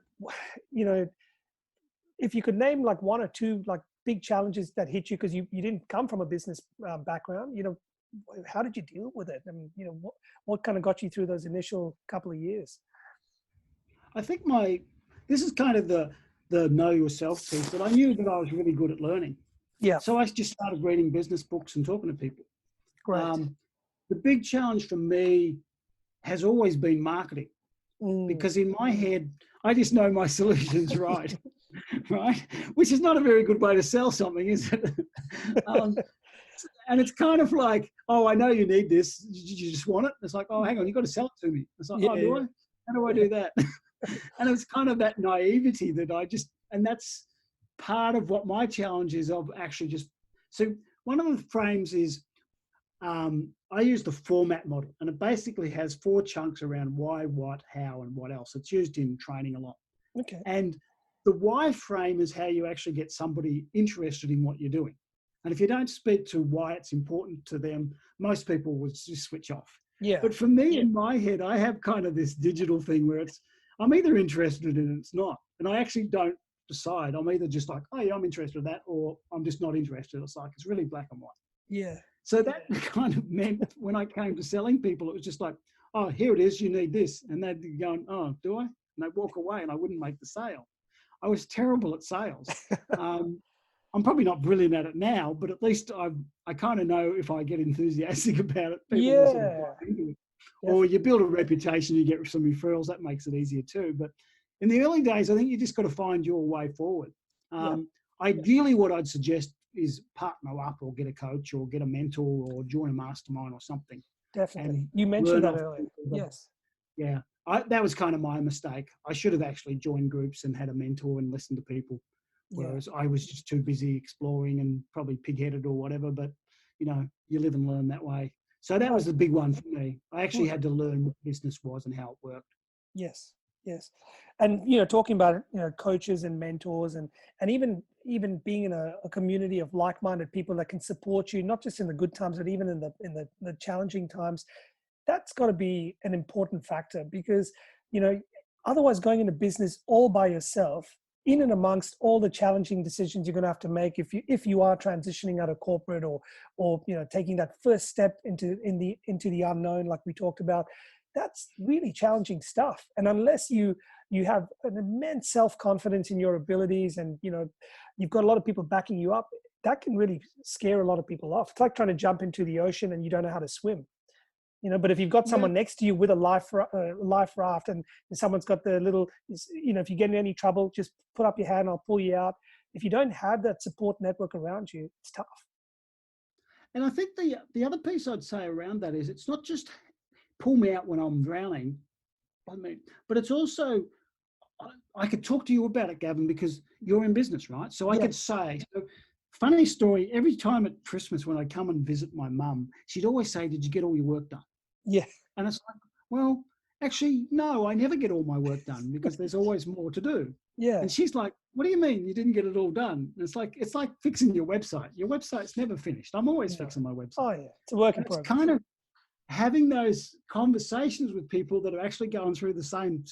B: if you could name like one or two like big challenges that hit you, because you didn't come from a business background, how did you deal with it? And what kind of got you through those initial couple of years?
C: I think this is kind of the know yourself piece, that I knew that I was really good at learning.
B: Yeah.
C: So I just started reading business books and talking to people.
B: Great.
C: The big challenge for me has always been marketing, because in my head, I just know my solutions right, right? Which is not a very good way to sell something, is it? And it's kind of like, oh, I know you need this. Did you just want it? It's like, oh, hang on, you've got to sell it to me. It's like, oh, do I? How do I do that? And it's kind of that naivety that and that's part of what my challenge is of actually just, so one of the frames is, I use the format model, and it basically has 4 chunks around why, what, how, and what else. It's used in training a lot.
B: Okay.
C: And the why frame is how you actually get somebody interested in what you're doing. And if you don't speak to why it's important to them, most people will just switch off.
B: Yeah.
C: But for me, in my head, I have kind of this digital thing where I'm either interested in it, it's not. And I actually don't decide. I'm either just like, oh yeah, I'm interested in that, or I'm just not interested. It's like, it's really black and white.
B: Yeah.
C: So that kind of meant when I came to selling people, it was just like, oh, here it is, you need this. And they'd be going, oh, do I? And they'd walk away and I wouldn't make the sale. I was terrible at sales. I'm probably not brilliant at it now, but at least I kind of know if I get enthusiastic about it, people will sort of buy into it. Or you build a reputation, you get some referrals, that makes it easier too. But in the early days, I think you just got to find your way forward. Ideally, what I'd suggest is partner up or get a coach or get a mentor or join a mastermind or something.
B: Definitely. You mentioned that earlier. Yes.
C: Yeah. That was kind of my mistake. I should have actually joined groups and had a mentor and listened to people. Whereas I was just too busy exploring and probably pig-headed or whatever. But you live and learn that way. So that was the big one for me. I actually had to learn what business was and how it worked.
B: Yes, yes. And, talking about, coaches and mentors and even being in a community of like-minded people that can support you, not just in the good times, but even in the challenging times, that's got to be an important factor because, otherwise going into business all by yourself, in and amongst all the challenging decisions you're going to have to make if you are transitioning out of corporate or taking that first step into the unknown, like we talked about, that's really challenging stuff. And unless you have an immense self-confidence in your abilities and you've got a lot of people backing you up, that can really scare a lot of people off. It's like trying to jump into the ocean and you don't know how to swim. But if you've got someone next to you with a life raft and someone's got the little, if you get in any trouble, just put up your hand, I'll pull you out. If you don't have that support network around you, it's tough.
C: And I think the other piece I'd say around that is it's not just pull me out when I'm drowning, but it's also, I could talk to you about it, Gavin, because you're in business, right? So I could say, funny story, every time at Christmas when I come and visit my mum, she'd always say, did you get all your work done?
B: Yeah.
C: And it's like, well, actually, no, I never get all my work done because there's always more to do.
B: Yeah.
C: And she's like, what do you mean you didn't get it all done? And it's like fixing your website. Your website's never finished. I'm always fixing my website.
B: Oh, yeah. It's a work in progress.
C: It's kind of having those conversations with people that are actually going through the same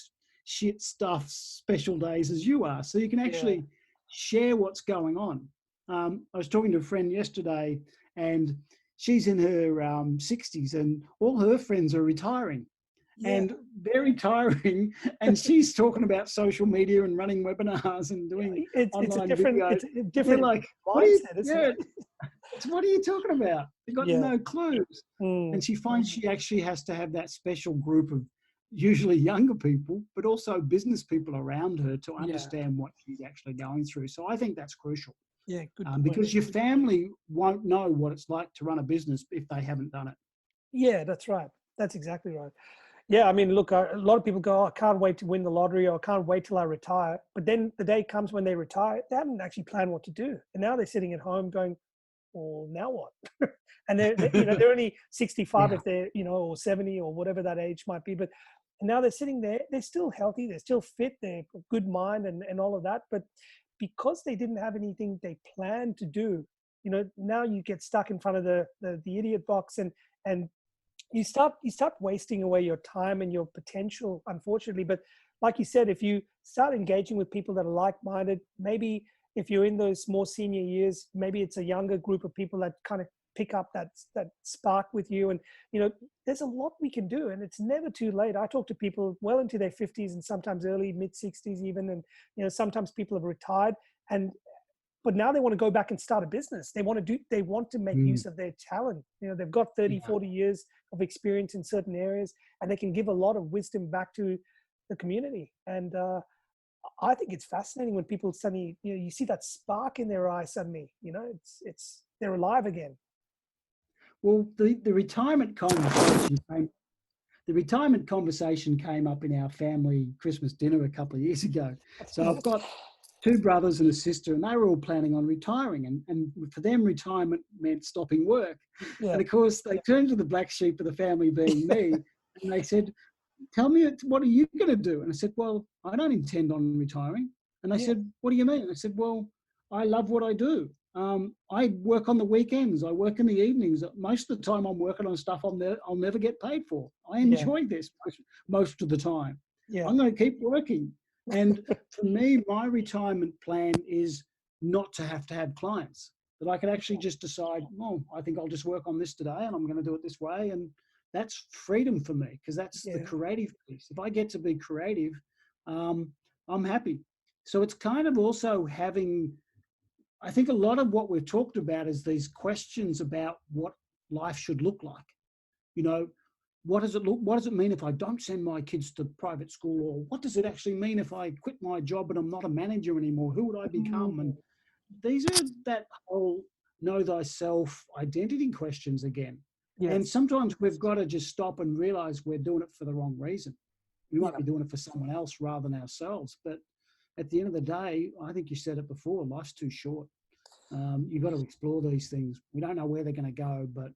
C: shit stuff, special days as you are. So you can actually share what's going on. I was talking to a friend yesterday and she's in her 60s and all her friends are retiring. And they're retiring and she's talking about social media and running webinars and doing online videos.
B: It's a different
C: like,
B: mindset, isn't it?
C: What are you talking about? You've got no clues.
B: Mm.
C: And she finds she actually has to have that special group of usually younger people, but also business people around her to understand what she's actually going through. So I think that's crucial.
B: Yeah, good.
C: Because your family won't know what it's like to run a business if they haven't done it.
B: Yeah, that's right. That's exactly right. Yeah, I mean, look, a lot of people go, oh, I can't wait to win the lottery or I can't wait till I retire. But then the day comes when they retire, they haven't actually planned what to do. And now they're sitting at home going, well, now what? And they're only 65 if they're, or 70 or whatever that age might be. But now they're sitting there, they're still healthy, they're still fit, they're good mind and all of that. But because they didn't have anything they planned to do, now you get stuck in front of the idiot box and you start wasting away your time and your potential, unfortunately. But like you said, if you start engaging with people that are like-minded, maybe if you're in those more senior years, maybe it's a younger group of people that kind of pick up that spark with you. And, there's a lot we can do and it's never too late. I talk to people well into their 50s and sometimes early mid 60s even. And, sometimes people have retired but now they want to go back and start a business. They want to make use of their talent. They've got 30, 40 years of experience in certain areas and they can give a lot of wisdom back to the community. And, I think it's fascinating when people suddenly, you see that spark in their eye suddenly, they're alive again.
C: Well, the retirement conversation came up in our family Christmas dinner a couple of years ago. So I've got two brothers and a sister, and they were all planning on retiring. And for them, retirement meant stopping work. Yeah. And of course, they turned to the black sheep of the family, being me, and they said, tell me, what are you going to do? And I said, well, I don't intend on retiring. And they said, what do you mean? And I said, well, I love what I do. I work on the weekends. I work in the evenings. Most of the time I'm working on stuff I'll never get paid for. I enjoy this most of the time. Yeah. I'm going to keep working. And for me, my retirement plan is not to have clients, that I can actually just decide, well, I think I'll just work on this today and I'm going to do it this way. And that's freedom for me because that's the creative piece. If I get to be creative, I'm happy. So it's kind of also having, I think a lot of what we've talked about is these questions about what life should look like. What does it mean if I don't send my kids to private school? Or what does it actually mean if I quit my job and I'm not a manager anymore? Who would I become? And these are that whole know thyself identity questions again. Yes. And sometimes we've got to just stop and realize we're doing it for the wrong reason. We might be doing it for someone else rather than ourselves. But at the end of the day, I think you said it before, life's too short. You've got to explore these things. We don't know where they're going to go, but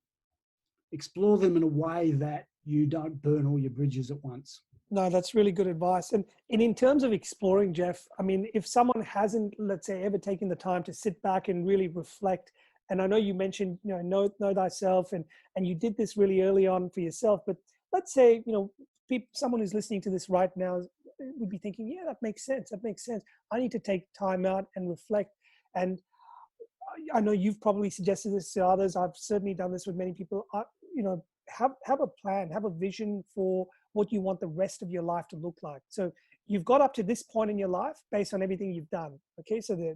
C: explore them in a way that you don't burn all your bridges at once.
B: No, that's really good advice. And in terms of exploring, Geoff, I mean, if someone hasn't, let's say, ever taken the time to sit back and really reflect, and I know you mentioned, know thyself, and you did this really early on for yourself, but let's say, someone who's listening to this right now would be thinking, yeah, that makes sense. That makes sense. I need to take time out and reflect. And I know you've probably suggested this to others. I've certainly done this with many people. Have a plan, have a vision for what you want the rest of your life to look like. So you've got up to this point in your life based on everything you've done. Okay, so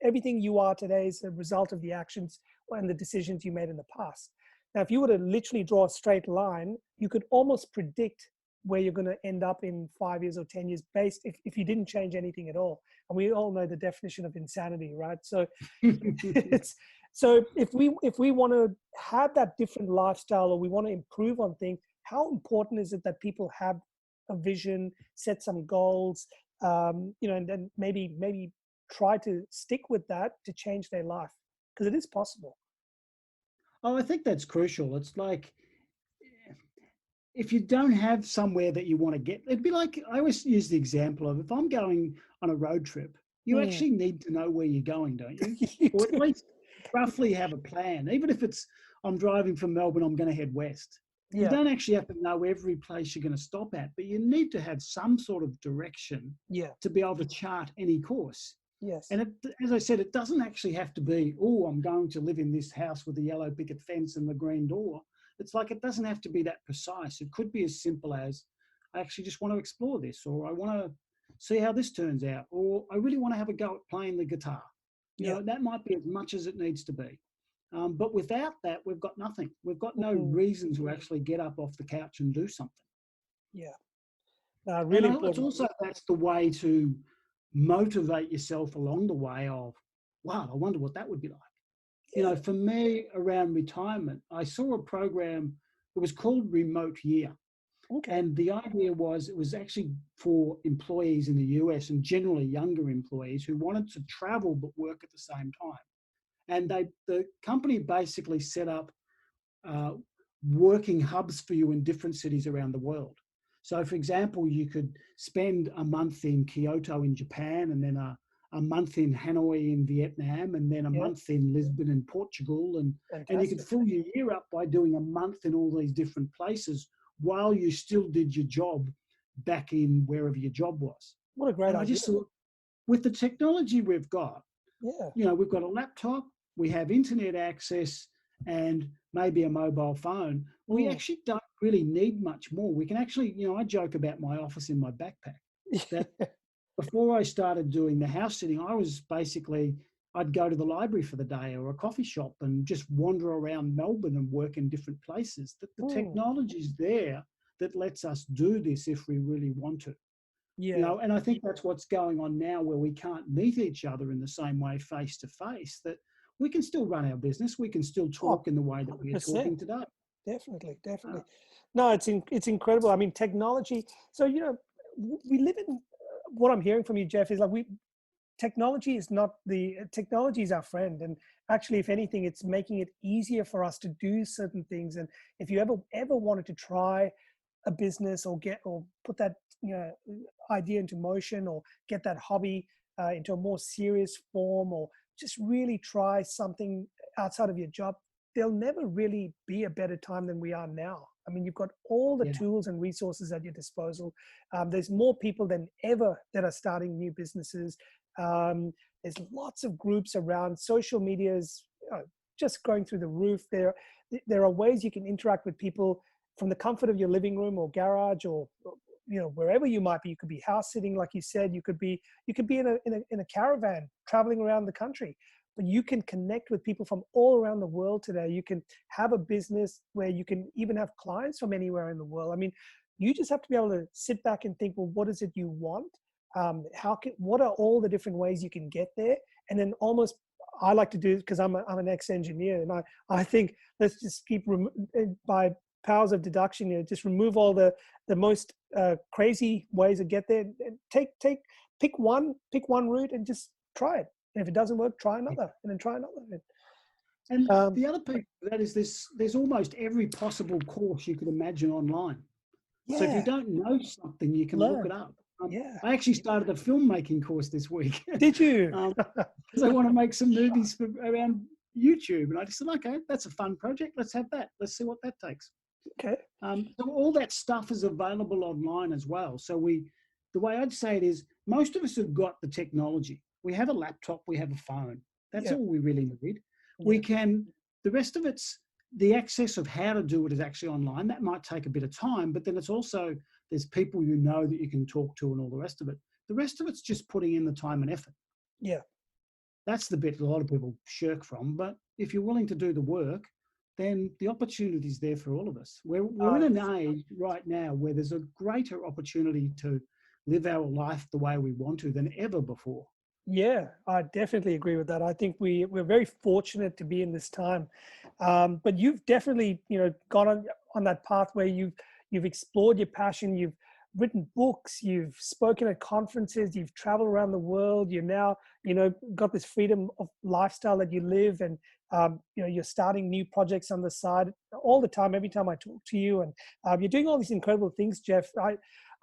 B: everything you are today is a result of the actions and the decisions you made in the past. Now, if you were to literally draw a straight line, you could almost predict where you're going to end up in 5 years or 10 years based if you didn't change anything at all. And we all know the definition of insanity, right? So so if we want to have that different lifestyle, or we want to improve on things, how important is it that people have a vision, set some goals, and then maybe try to stick with that to change their life? Because it is possible.
C: Oh, I think that's crucial. It's like, if you don't have somewhere that you want to get, it'd be like, I always use the example of, if I'm going on a road trip, you actually need to know where you're going, don't you? Or at least roughly have a plan. Even if it's, I'm driving from Melbourne, I'm going to head west. You don't actually have to know every place you're going to stop at, but you need to have some sort of direction to be able to chart any course.
B: Yes.
C: And as I said, it doesn't actually have to be, oh, I'm going to live in this house with the yellow picket fence and the green door. It's like, it doesn't have to be that precise. It could be as simple as, I actually just want to explore this, or I want to see how this turns out, or I really want to have a go at playing the guitar. You know, that might be as much as it needs to be. But without that, we've got nothing. We've got no reason to actually get up off the couch and do something.
B: Yeah. Really important.
C: It's also, that's the way to motivate yourself along the way of, wow, I wonder what that would be like. You know, for me, around retirement, I saw a program, it was called Remote Year.
B: Okay.
C: And the idea was, it was actually for employees in the US, and generally younger employees who wanted to travel but work at the same time. And the company basically set up working hubs for you in different cities around the world. So, for example, you could spend a month in Kyoto in Japan, and then a month in Hanoi in Vietnam, and then a month in Lisbon in Portugal. And you could fill your year up by doing a month in all these different places while you still did your job back in wherever your job was.
B: What a great idea.
C: I just thought, with the technology we've got, we've got a laptop, we have internet access, and maybe a mobile phone. We actually don't really need much more. We can actually, I joke about my office in my backpack. That before I started doing the house sitting, I was basically, I'd go to the library for the day, or a coffee shop, and just wander around Melbourne and work in different places. That the technology's there that lets us do this if we really want to. And I think that's what's going on now, where we can't meet each other in the same way face to face, that we can still run our business. We can still talk in the way that we are talking today.
B: Definitely. No, it's incredible. I mean, technology. So, we live in, what I'm hearing from you, Geoff, is like, technology is our friend. And actually, if anything, it's making it easier for us to do certain things. And if you ever wanted to try a business, or put that, idea into motion, or get that hobby into a more serious form, or just really try something outside of your job, there'll never really be a better time than we are now. I mean, you've got all the tools and resources at your disposal. There's more people than ever that are starting new businesses. There's lots of groups around. Social media is just going through the roof. There are ways you can interact with people from the comfort of your living room or garage, or wherever you might be. You could be house sitting, like you said. You could be in a caravan traveling around the country. But you can connect with people from all around the world today. You can have a business where you can even have clients from anywhere in the world. I mean, you just have to be able to sit back and think, well, what is it you want? What are all the different ways you can get there? And then almost, I like to do, because I'm an ex-engineer, and I think, let's just keep, by powers of deduction, just remove all the most crazy ways to get there. Pick one route and just try it. And if it doesn't work, try another, and then try another.
C: And the other piece of that is there's almost every possible course you could imagine online.
B: Yeah.
C: So if you don't know something, you can look it up. I actually started a filmmaking course this week.
B: Did you?
C: Because I want to make some movies around YouTube. And I just said, okay, that's a fun project. Let's have that. Let's see what that takes.
B: Okay.
C: So all that stuff is available online as well. So the way I'd say it is most of us have got the technology. We have a laptop, we have a phone. That's all we really need. We can, the rest of it's the access of how to do it is actually online. That might take a bit of time, but then it's also, there's people you know that you can talk to and all the rest of it. The rest of it's just putting in the time and effort.
B: Yeah.
C: That's the bit a lot of people shirk from. But if you're willing to do the work, then the opportunity is there for all of us. We're in an age right now where there's a greater opportunity to live our life the way we want to than ever before.
B: Yeah, I definitely agree with that. I think we're very fortunate to be in this time. But you've definitely, gone on that path where you've explored your passion, you've written books, you've spoken at conferences, you've traveled around the world, you're now, got this freedom of lifestyle that you live, and you're starting new projects on the side all the time, every time I talk to you, and you're doing all these incredible things, Geoff.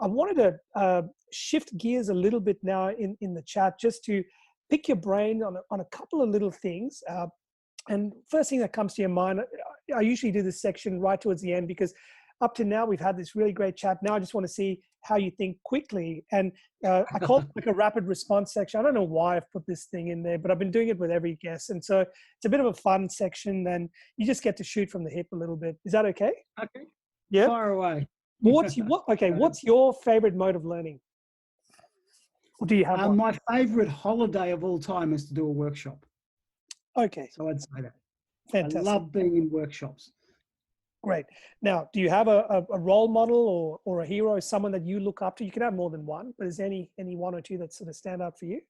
B: I wanted to shift gears a little bit now in the chat, just to pick your brain on a couple of little things. And first thing that comes to your mind, I usually do this section right towards the end, because up to now we've had this really great chat. Now I just want to see how you think quickly. And I call it like a rapid response section. I don't know why I've put this thing in there, but I've been doing it with every guest. And so it's a bit of a fun section, and you just get to shoot from the hip a little bit. Is that okay?
C: Okay.
B: Yeah.
C: Far away.
B: What's your favorite mode of learning? Or do you have one?
C: My favorite holiday of all time is to do a workshop.
B: Okay.
C: So I'd say that.
B: Fantastic.
C: I love being in workshops.
B: Great. Now, do you have a role model or a hero, someone that you look up to? You can have more than one, but is there any one or two that sort of stand out for you?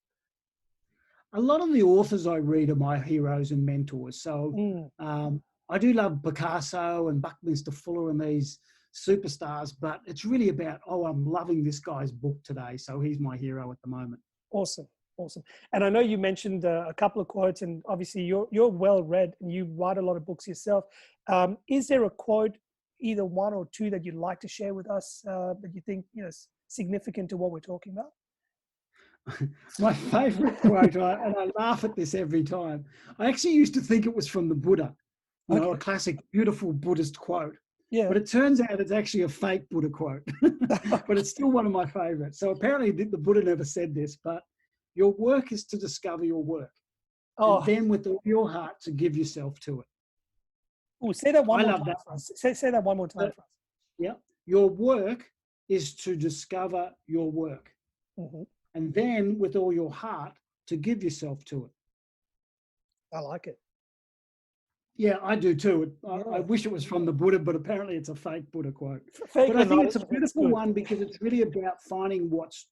C: A lot of the authors I read are my heroes and mentors. So I do love Picasso and Buckminster Fuller and these superstars, but it's really about, I'm loving this guy's book today, so he's my hero at the moment.
B: Awesome. And I know you mentioned a couple of quotes, and obviously you're well read and you write a lot of books yourself. Is there a quote, either one or two, that you'd like to share with us that you think is significant to what we're talking about?
C: My favorite quote, and I laugh at this every time, I actually used to think it was from the Buddha, a classic, beautiful Buddhist quote. Yeah. But it turns out it's actually a fake Buddha quote, but it's still one of my favorites. So apparently the Buddha never said this, but your work is to discover your work. And then with all your heart to give yourself to it.
B: Oh, say that one more time for us. Say that one more time for us.
C: Yeah. Your work is to discover your work. Mm-hmm. And then with all your heart to give yourself to it.
B: I like it.
C: Yeah, I do too. I wish it was from the Buddha, but apparently it's a fake Buddha quote. But I think it's a beautiful one, because it's really about finding what's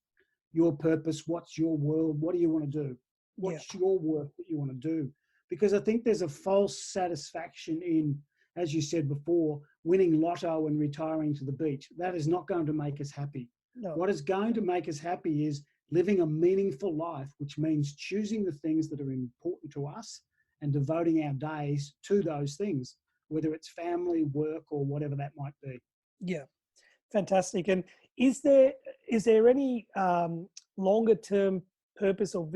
C: your purpose, what's your world, what do you want to do? What's your work that you want to do? Because I think there's a false satisfaction in, as you said before, winning lotto and retiring to the beach. That is not going to make us happy. No. What is going to make us happy is living a meaningful life, which means choosing the things that are important to us and devoting our days to those things, whether it's family, work, or whatever that might be.
B: Yeah, fantastic. And is there any longer term purpose or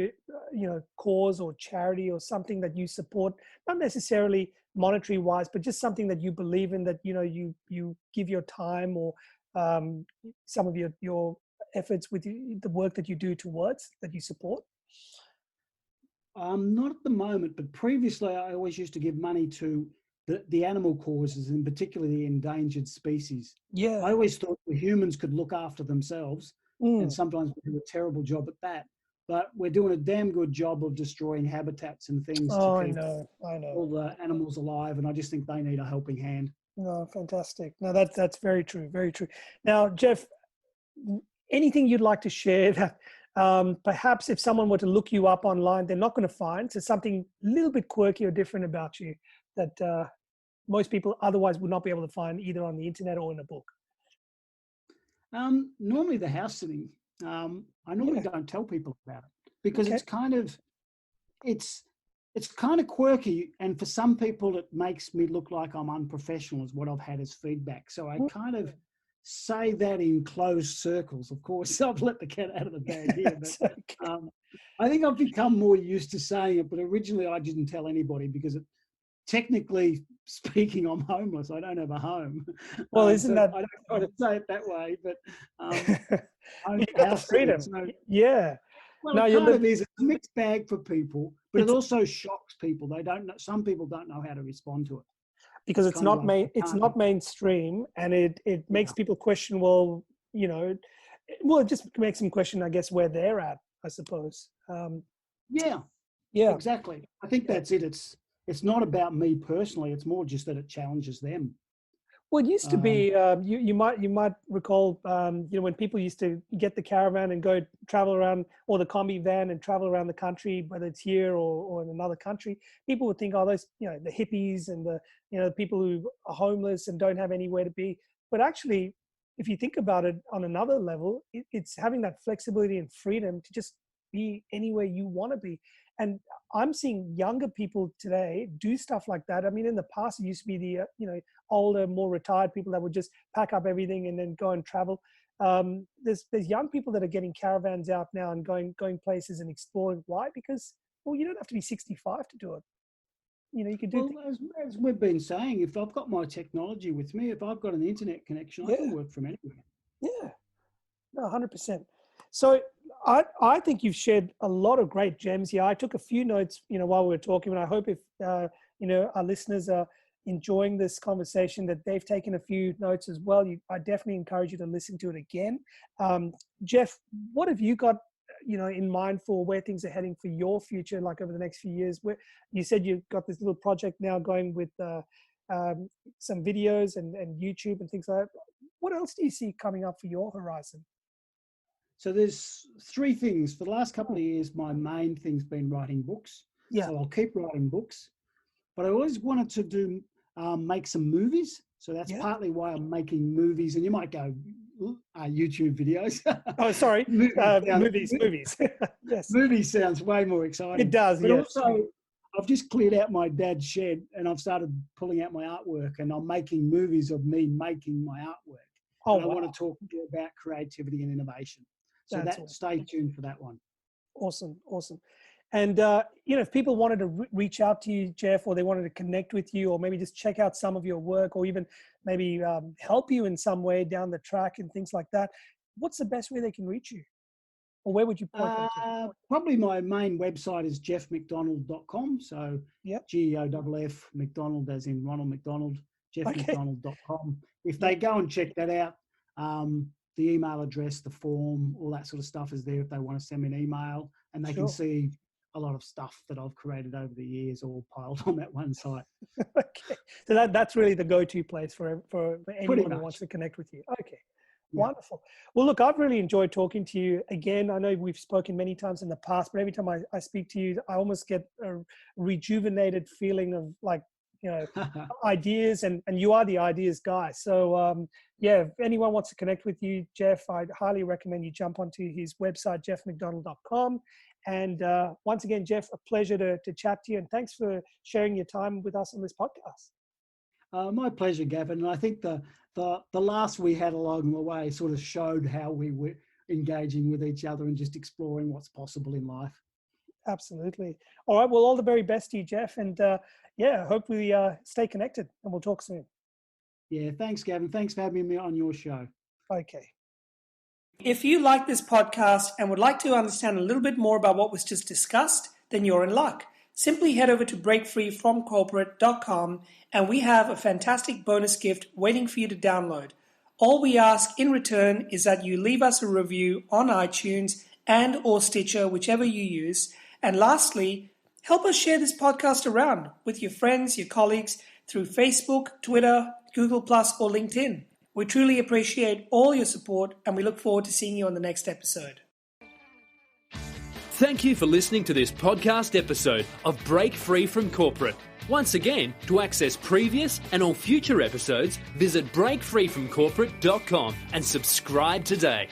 B: cause or charity or something that you support, not necessarily monetary wise, but just something that you believe in, that you give your time or some of your efforts with the work that you do towards, that you support?
C: Not at the moment, but previously I always used to give money to the animal causes, and particularly the endangered species. Yeah, I always thought the humans could look after themselves, and sometimes we do a terrible job at that. But we're doing a damn good job of destroying habitats and things to keep all the animals alive, and I just think they need a helping hand.
B: No, fantastic. No, that's very true, very true. Now, Geoff, anything you'd like to share that perhaps if someone were to look you up online, they're not going to find? So something a little bit quirky or different about you that most people otherwise would not be able to find either on the internet or in a book?
C: Normally the house sitting. I normally don't tell people about it, because it's kind of, it's kind of quirky, and for some people it makes me look like I'm unprofessional, is what I've had as feedback. So I kind of say that in closed circles. Of course, I've let the cat out of the bag here, but I think I've become more used to saying it. But originally I didn't tell anybody because technically speaking, I'm homeless. I don't have a home.
B: Well, isn't that...
C: I don't want to say it that way, but
B: you've got the freedom. So, yeah.
C: Well, it kind of is. It's a mixed bag for people, but it also shocks people. They don't know. Some people don't know how to respond to it
B: because it's not mainstream, and it makes people question. Well, it just makes them question, I guess, where they're at, I suppose.
C: Yeah, exactly. I think that's it. It's not about me personally. It's more just that it challenges them.
B: Well, it used to be, you might recall, when people used to get the caravan and go travel around, or the combi van and travel around the country, whether it's here or in another country, people would think, oh, those, the hippies and the people who are homeless and don't have anywhere to be. But actually, if you think about it on another level, it's having that flexibility and freedom to just be anywhere you want to be. And I'm seeing younger people today do stuff like that. I mean, in the past, it used to be the, older, more retired people that would just pack up everything and then go and travel. There's young people that are getting caravans out now and going places and exploring. Why? Because, well, you don't have to be 65 to do it. You can do
C: things. As we've been saying, if I've got my technology with me, if I've got an internet connection, I can work from anywhere.
B: Yeah, no, 100%. So I think you've shared a lot of great gems here. I took a few notes, while we were talking, and I hope if, our listeners are enjoying this conversation, that they've taken a few notes as well. I definitely encourage you to listen to it again. Geoff, what have you got, in mind for where things are heading for your future, like over the next few years? Where you said you've got this little project now going with some videos and YouTube and things like that. What else do you see coming up for your horizon?
C: So there's three things. For the last couple of years, my main thing's been writing books. Yeah. So I'll keep writing books. But I always wanted to make some movies. So that's partly why I'm making movies. And you might go, YouTube videos.
B: Oh, sorry. Movies. Yes.
C: Movies sounds way more exciting.
B: It does,
C: but also, I've just cleared out my dad's shed and I've started pulling out my artwork, and I'm making movies of me making my artwork. Oh, and I want to talk about creativity and innovation. So stay tuned for that one.
B: Awesome. And, if people wanted to reach out to you, Geoff, or they wanted to connect with you, or maybe just check out some of your work, or even maybe help you in some way down the track and things like that, what's the best way they can reach you? Or where would you point them to?
C: Probably my main website is geoffmcdonald.com. So Geoff McDonald, as in Ronald McDonald, geoffmcdonald.com. If they go and check that out, the email address, the form, all that sort of stuff is there if they want to send me an email, and they can see a lot of stuff that I've created over the years all piled on that one site.
B: Okay. So that's really the go-to place for anyone who wants to connect with you. Okay. Yeah. Wonderful. Well, look, I've really enjoyed talking to you again. I know we've spoken many times in the past, but every time I speak to you, I almost get a rejuvenated feeling of ideas, and you are the ideas guy. So if anyone wants to connect with you, Geoff, I'd highly recommend you jump onto his website, geoffmcdonald.com. And once again, Geoff, a pleasure to chat to you, and thanks for sharing your time with us on this podcast.
C: My pleasure, Gavin. And I think the laughs we had along the way sort of showed how we were engaging with each other and just exploring what's possible in life.
B: Absolutely. All right. Well, all the very best to you, Geoff. And hopefully stay connected, and we'll talk soon.
C: Yeah. Thanks, Gavin. Thanks for having me on your show.
B: Okay. If you like this podcast and would like to understand a little bit more about what was just discussed, then you're in luck. Simply head over to breakfreefromcorporate.com, and we have a fantastic bonus gift waiting for you to download. All we ask in return is that you leave us a review on iTunes and or Stitcher, whichever you use. And lastly, help us share this podcast around with your friends, your colleagues, through Facebook, Twitter, Google+, or LinkedIn. We truly appreciate all your support, and we look forward to seeing you on the next episode.
A: Thank you for listening to this podcast episode of Break Free from Corporate. Once again, to access previous and all future episodes, visit breakfreefromcorporate.com and subscribe today.